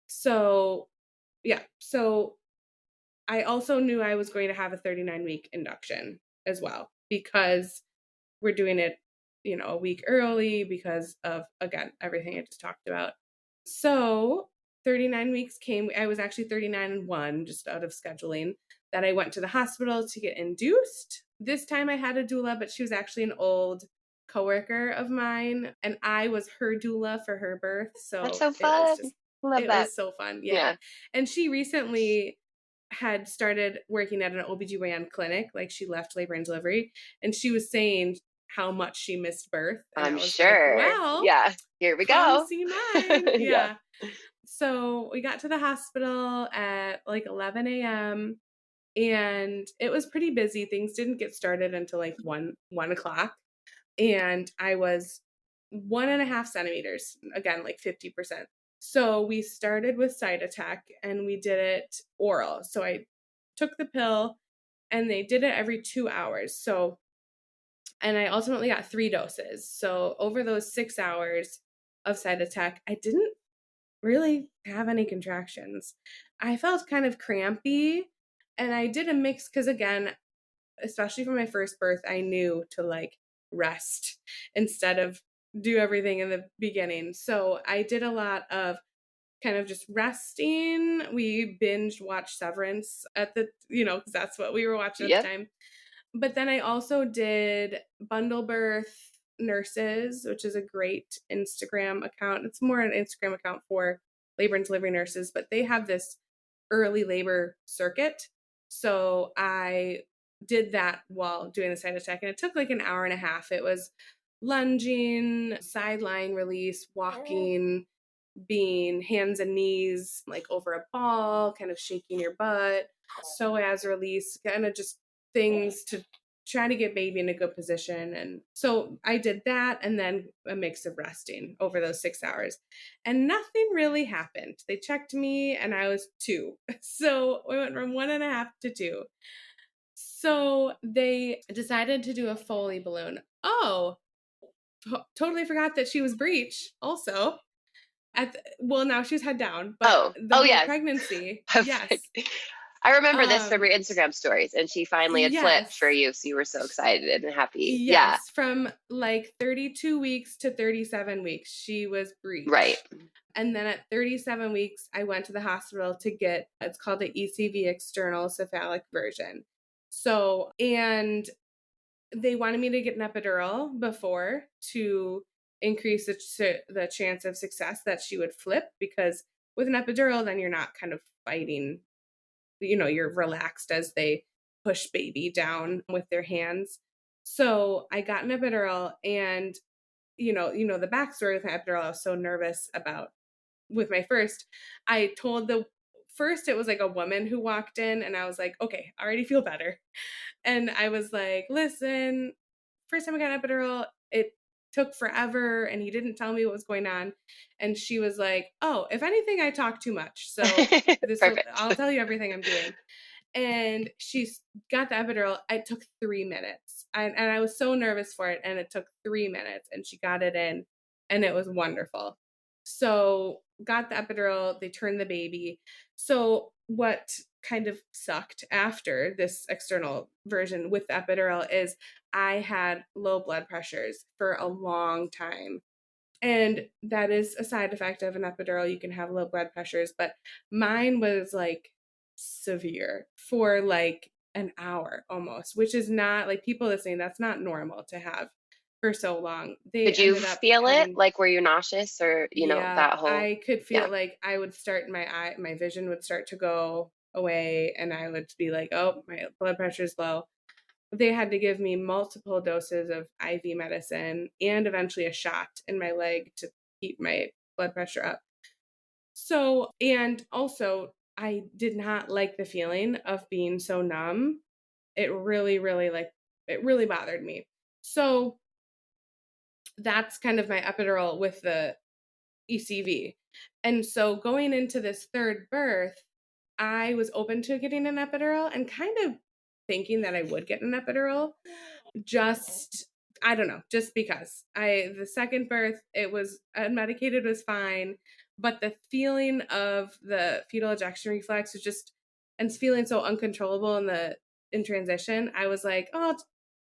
So yeah, so I also knew I was going to have a 39-week induction as well, because we're doing it, you know, a week early because of, again, everything I just talked about. So 39 weeks came. I was actually 39 and 1, just out of scheduling, that I went to the hospital to get induced. This time I had a doula, but she was actually an old coworker of mine, and I was her doula for her birth. So That's so fun. It was so fun. Yeah. And she recently had started working at an OBGYN clinic. Like she left labor and delivery, and she was saying how much she missed birth. And I'm I was sure. like, well, yeah, here we come go. see mine. Yeah. Yeah. So we got to the hospital at like 11 a.m. and it was pretty busy. Things didn't get started until like 1 o'clock. And I was 1.5 centimeters, again, like 50%. So we started with Cytotec and we did it oral. So I took the pill and they did it every 2 hours. So, and I ultimately got 3 doses. So over those 6 hours of Cytotec, I didn't really have any contractions. I felt kind of crampy, and I did a mix because, again, especially for my first birth, I knew to like rest instead of do everything in the beginning. So I did a lot of kind of just resting. We binged watched Severance at the, because that's what we were watching at Yep. the time. But then I also did Bundle Birth Nurses, which is a great Instagram account. It's more an Instagram account for labor and delivery nurses, but they have this early labor circuit. So I did that while doing the Cytotec, and it took like an hour and a half. It was lunging, sideline release, walking, being hands and knees like over a ball, kind of shaking your butt, psoas release, kind of just things to try to get baby in a good position. And so I did that, and then a mix of resting over those 6 hours, and nothing really happened. They checked me and I was 2. So we went from 1.5 to 2. So they decided to do a Foley balloon. Oh, totally forgot that she was breech also. Well, now she's head down, but the whole yeah. pregnancy, yes. I remember this from your Instagram stories, and she finally had flipped Yes. for you, so you were so excited and happy. Yes, from like 32 weeks to 37 weeks, she was breech. Right. And then at 37 weeks, I went to the hospital to get, it's called the ECV, external cephalic version. So, and they wanted me to get an epidural before to increase the chance of success that she would flip, because with an epidural, then you're not kind of fighting, you're relaxed as they push baby down with their hands. So I got an epidural, and the backstory with my epidural, I was so nervous about with my first. I told the first, it was like a woman who walked in, and I was like, okay, I already feel better. And I was like, listen, first time I got an epidural, it took forever and he didn't tell me what was going on. And she was like, oh, if anything, I talk too much. So I'll tell you everything I'm doing. And she got the epidural. It took 3 minutes. And I was so nervous for it. And it took 3 minutes, and she got it in, and it was wonderful. So got the epidural, they turned the baby. So what kind of sucked after this external version with the epidural is I had low blood pressures for a long time. And that is a side effect of an epidural. You can have low blood pressures, but mine was like severe for like an hour almost, which is not, like, people listening, that's not normal to have for so long. Did you feel it? Like, were you nauseous, or, that whole? I could feel like I would start, my vision would start to go away, and I would be like, oh, my blood pressure's low. They had to give me multiple doses of IV medicine and eventually a shot in my leg to keep my blood pressure up. So, and also, I did not like the feeling of being so numb. It really, really, it really bothered me. So that's kind of my epidural with the ECV. And so going into this third birth, I was open to getting an epidural and kind of thinking that I would get an epidural. I don't know, just because the second birth, it was unmedicated, was fine, but the feeling of the fetal ejection reflex was just, and feeling so uncontrollable in transition, I was like, oh,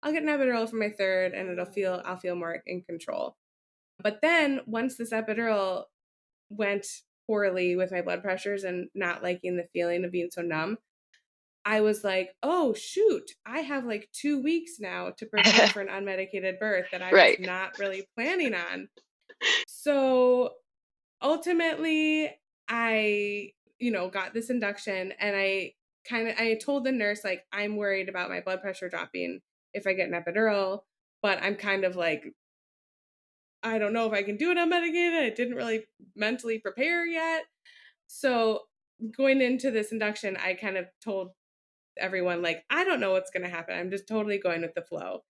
I'll get an epidural for my third, and I'll feel more in control. But then once this epidural went poorly with my blood pressures and not liking the feeling of being so numb, I was like, oh, shoot, I have like 2 weeks now to prepare for an unmedicated birth that I was not really planning on. So ultimately, I, got this induction, and I told the nurse, like, I'm worried about my blood pressure dropping if I get an epidural, but I'm kind of like, I don't know if I can do it unmedicated. I didn't really mentally prepare yet. So going into this induction, I kind of told everyone, like, I don't know what's going to happen. I'm just totally going with the flow.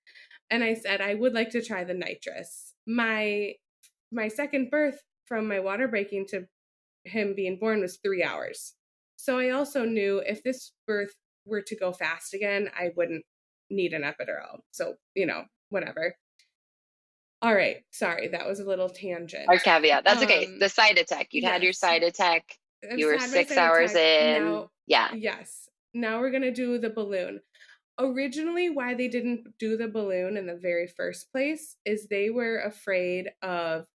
And I said, I would like to try the nitrous. My second birth, from my water breaking to him being born was 3 hours. So I also knew if this birth were to go fast again, I wouldn't need an epidural. So, whatever. All right. Sorry, that was a little tangent. Our caveat. That's okay. The side attack. You'd had your yes. side attack. I've You were had my 6 side hours attack. in. Now, Yeah. yes. Now we're going to do the balloon. Originally, why they didn't do the balloon in the very first place is they were afraid of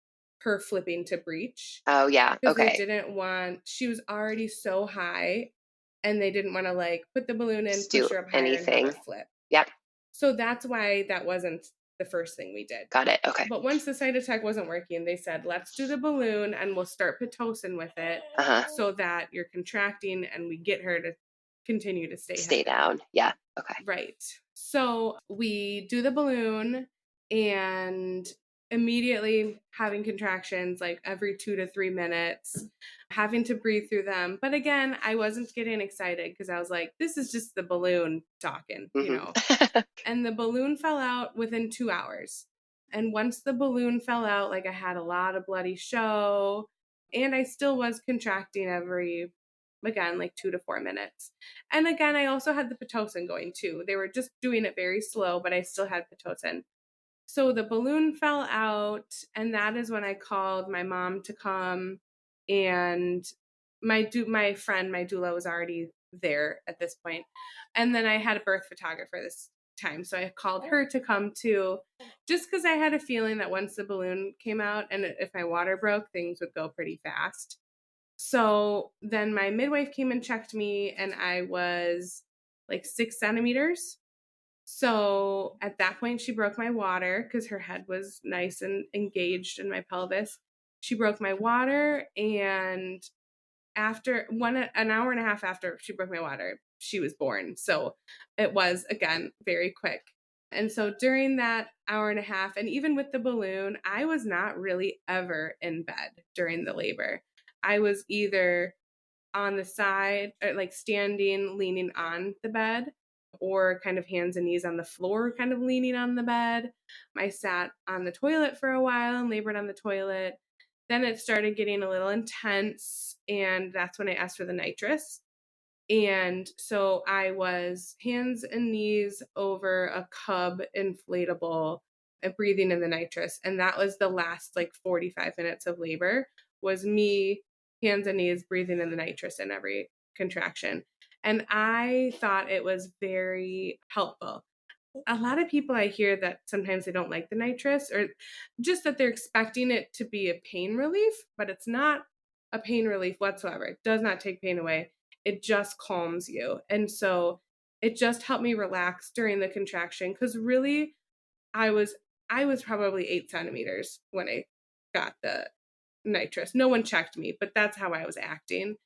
her flipping to breech. Oh, yeah. Because Okay. they didn't want, she was already so high, and they didn't want to like put the balloon in, Just push do her up higher and anything. have her flip. Yep. So that's why that wasn't the first thing we did. Got it. Okay. But once the side attack wasn't working, they said, let's do the balloon and we'll start Pitocin with it so that you're contracting and we get her to continue to stay down. Yeah. Okay. Right. So we do the balloon and immediately having contractions like every 2 to 3 minutes, having to breathe through them. But again, I wasn't getting excited because I was like, this is just the balloon talking, And the balloon fell out within 2 hours. And once the balloon fell out, like I had a lot of bloody show, and I still was contracting every, again, like 2 to 4 minutes. And again, I also had the Pitocin going too. They were just doing it very slow, but I still had Pitocin. So the balloon fell out, and that is when I called my mom to come, and my friend, my doula, was already there at this point. And then I had a birth photographer this time, so I called her to come too, just because I had a feeling that once the balloon came out and if my water broke, things would go pretty fast. So then my midwife came and checked me, and I was like 6 centimeters. So at that point, she broke my water because her head was nice and engaged in my pelvis. She broke my water, and after an hour and a half after she broke my water, she was born. So it was, again, very quick. And so during that hour and a half, and even with the balloon, I was not really ever in bed during the labor. I was either on the side, or like standing, leaning on the bed, or kind of hands and knees on the floor, kind of leaning on the bed. I sat on the toilet for a while and labored on the toilet. Then it started getting a little intense, and that's when I asked for the nitrous. And so I was hands and knees over a Cub inflatable and breathing in the nitrous. And that was the last like 45 minutes of labor, was me hands and knees breathing in the nitrous in every contraction. And I thought it was very helpful. A lot of people I hear that sometimes they don't like the nitrous, or just that they're expecting it to be a pain relief, but it's not a pain relief whatsoever. It does not take pain away. It just calms you. And so it just helped me relax during the contraction, because really I was probably 8 centimeters when I got the nitrous. No one checked me, but that's how I was acting.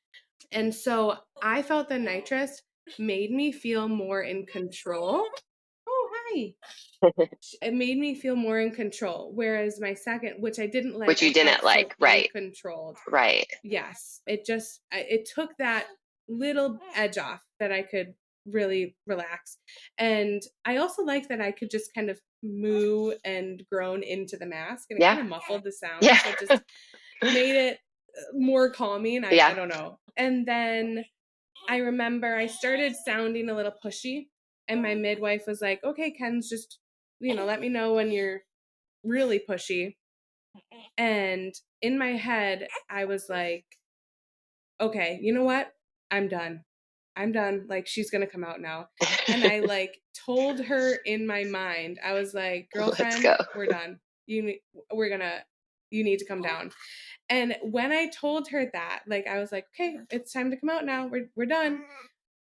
And so I felt the nitrous made me feel more in control. Oh, hi. It made me feel more in control. Whereas my second, which I didn't like. Which you didn't like, right. Controlled. Right. Yes. It took that little edge off that I could really relax. And I also liked that I could just kind of moo and groan into the mask, and it kind of muffled the sound. Yeah. So it just made it more calming. I don't know. And then I remember I started sounding a little pushy, and my midwife was like, okay, Ken's just, let me know when you're really pushy. And in my head, I was like, okay, you know what? I'm done. Like, she's going to come out now. And I like told her in my mind, I was like, girlfriend, we're done. You need to come down. And when I told her that, like, I was like, okay, it's time to come out now. We're done.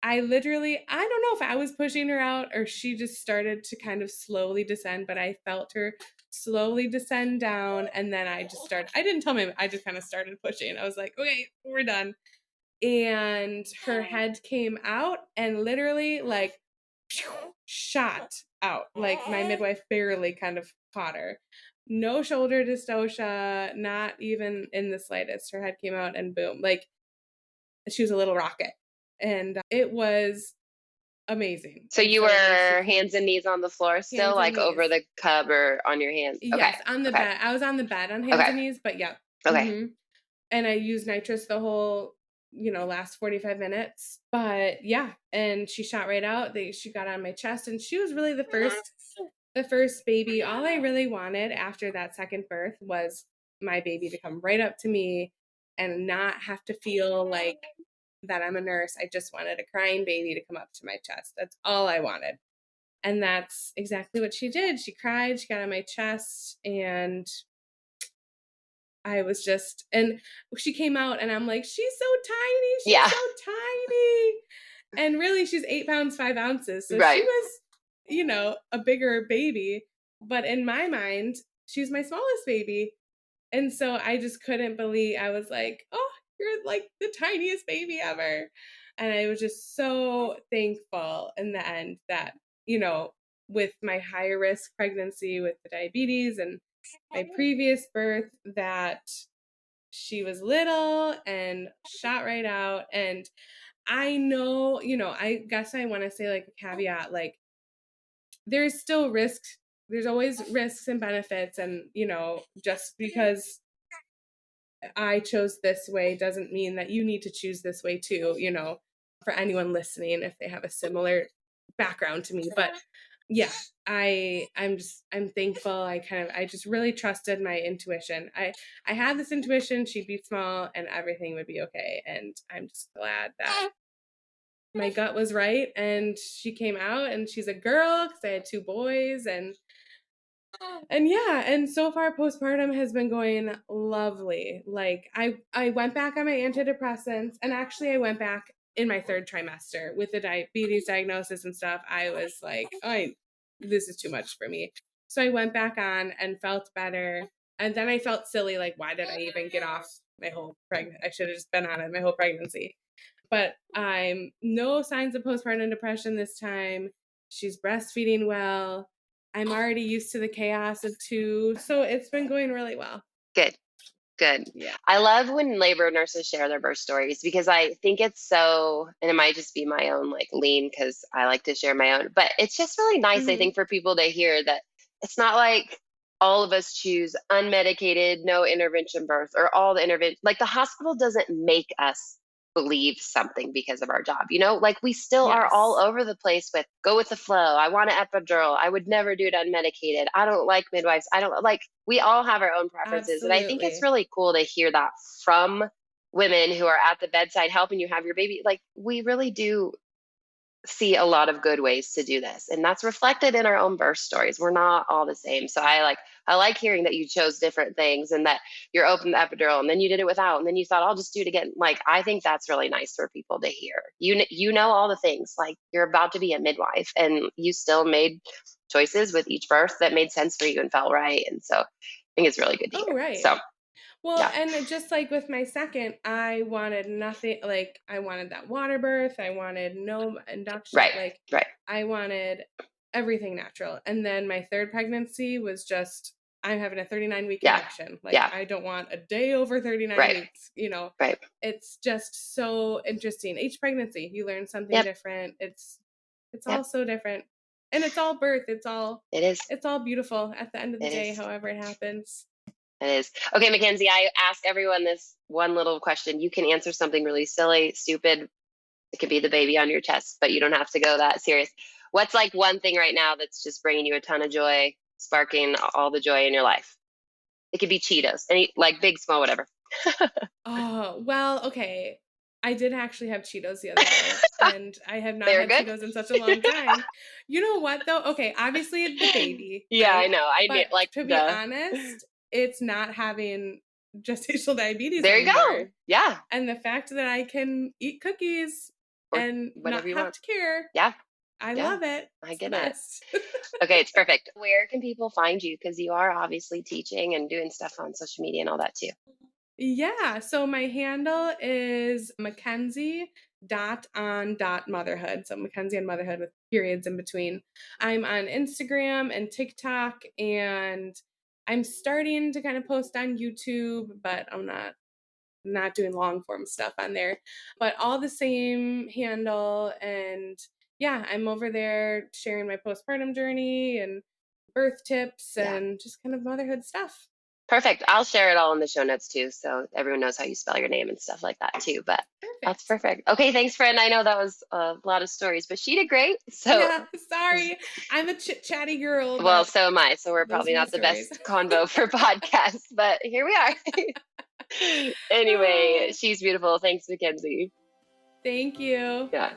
I don't know if I was pushing her out or she just started to kind of slowly descend, but I felt her slowly descend down. And then I didn't tell me, I just kind of started pushing. I was like, okay, we're done. And her head came out and literally like shot out. Like, my midwife barely kind of caught her. No shoulder dystocia, not even in the slightest. Her head came out and boom, like she was a little rocket. And it was amazing. So you were hands and knees on the floor still, like over the Cub or on your hands? Yes, okay. on the bed. I was on the bed on hands and knees, but yeah. Okay. Mm-hmm. and I used nitrous the whole, last 45 minutes. But yeah, and she shot right out. She got on my chest, and she was really the first baby. All I really wanted after that second birth was my baby to come right up to me and not have to feel like that I'm a nurse. I just wanted a crying baby to come up to my chest. That's all I wanted. And that's exactly what she did. She cried, she got on my chest, and I was just, and she came out, and I'm like, she's so tiny. She's so tiny. And really, she's 8 pounds, 5 ounces. So she was, a bigger baby. But in my mind, she's my smallest baby. And so I just couldn't believe, I was like, oh, you're like the tiniest baby ever. And I was just so thankful in the end that, with my higher risk pregnancy with the diabetes and my previous birth, that she was little and shot right out. And I know, I guess I want to say like a caveat, like there's still risks. There's always risks and benefits. And, just because I chose this way doesn't mean that you need to choose this way too, for anyone listening, if they have a similar background to me. But yeah, I'm thankful. I just really trusted my intuition. I had this intuition she'd be small and everything would be okay. And I'm just glad that my gut was right and she came out, and she's a girl because I had 2 boys, and yeah, and so far postpartum has been going lovely. Like I went back on my antidepressants, and actually I went back in my 3rd trimester with the diabetes diagnosis and stuff. I was like, this is too much for me. So I went back on and felt better. And then I felt silly, like, why did I even get off my whole pregnancy? I should have just been on it my whole pregnancy. But I'm no signs of postpartum depression this time. She's breastfeeding well. I'm already used to the chaos of 2. So it's been going really well. Good. Yeah. I love when labor nurses share their birth stories, because I think it's so, and it might just be my own like lean because I like to share my own, but it's just really nice, I think, for people to hear that it's not like all of us choose unmedicated, no intervention birth, or all the intervention. Like the hospital doesn't make us believe something because of our job, like we still are all over the place with go with the flow. I want an epidural. I would never do it unmedicated. I don't like midwives. I don't like, we all have our own preferences. Absolutely. And I think it's really cool to hear that from women who are at the bedside helping you have your baby. Like we really do see a lot of good ways to do this, and that's reflected in our own birth stories. We're not all the same. So I like hearing that you chose different things, and that you're open to epidural, and then you did it without, and then you thought I'll just do it again. Like I think that's really nice for people to hear. You know all the things, like you're about to be a midwife, and you still made choices with each birth that made sense for you and felt right. And so I think it's really good to hear. Right. So well, and just like with my second, I wanted nothing, like I wanted that water birth. I wanted no induction. Right. I wanted everything natural. And then my 3rd pregnancy was just, I'm having a 39-week induction. I don't want a day over 39 weeks, Right. It's just so interesting. Each pregnancy, you learn something different. It's all so different. And it's all birth. It's all beautiful at the end of the day, however it happens. It is. Okay, Mackenzie, I ask everyone this one little question. You can answer something really silly, stupid. It could be the baby on your chest, but you don't have to go that serious. What's like one thing right now that's just bringing you a ton of joy, sparking all the joy in your life? It could be Cheetos, like big, small, whatever. Oh, well, okay. I did actually have Cheetos the other day, and I have not had Cheetos in such a long time. You know what, though? Okay, obviously the baby. Yeah, right? I know. To be honest, it's not having gestational diabetes There anymore. You go. Yeah. And the fact that I can eat cookies and not have to care. Yeah. I love it. I get it. Okay, it's perfect. Where can people find you? Because you are obviously teaching and doing stuff on social media and all that too. Yeah. So my handle is Mackenzie.on.motherhood. So Mackenzie on motherhood with periods in between. I'm on Instagram and TikTok, and I'm starting to kind of post on YouTube, but I'm not doing long form stuff on there, but all the same handle. And yeah, I'm over there sharing my postpartum journey and birth tips and just kind of motherhood stuff. Perfect. I'll share it all in the show notes too, so everyone knows how you spell your name and stuff like that too. But that's perfect. Okay, thanks, friend. I know that was a lot of stories, but she did great. So Yeah, sorry. I'm a chit-chatty girl. well, but so am I. So we're those probably are my not the stories. best convo for podcasts, but here we are. Anyway, she's beautiful. Thanks, Mackenzie. Thank you. Yeah.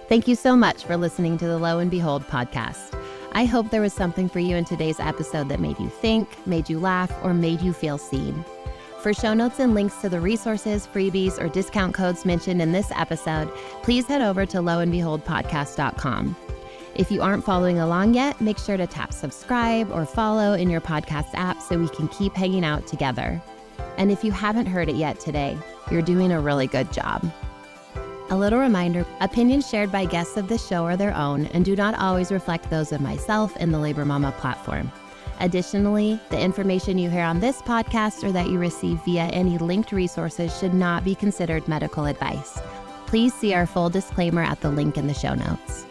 Thank you so much for listening to the Lo and Behold podcast. I hope there was something for you in today's episode that made you think, made you laugh, or made you feel seen. For show notes and links to the resources, freebies, or discount codes mentioned in this episode, please head over to loandbeholdpodcast.com. If you aren't following along yet, make sure to tap subscribe or follow in your podcast app so we can keep hanging out together. And if you haven't heard it yet today, you're doing a really good job. A little reminder, opinions shared by guests of this show are their own and do not always reflect those of myself and the Labor Mama platform. Additionally, the information you hear on this podcast or that you receive via any linked resources should not be considered medical advice. Please see our full disclaimer at the link in the show notes.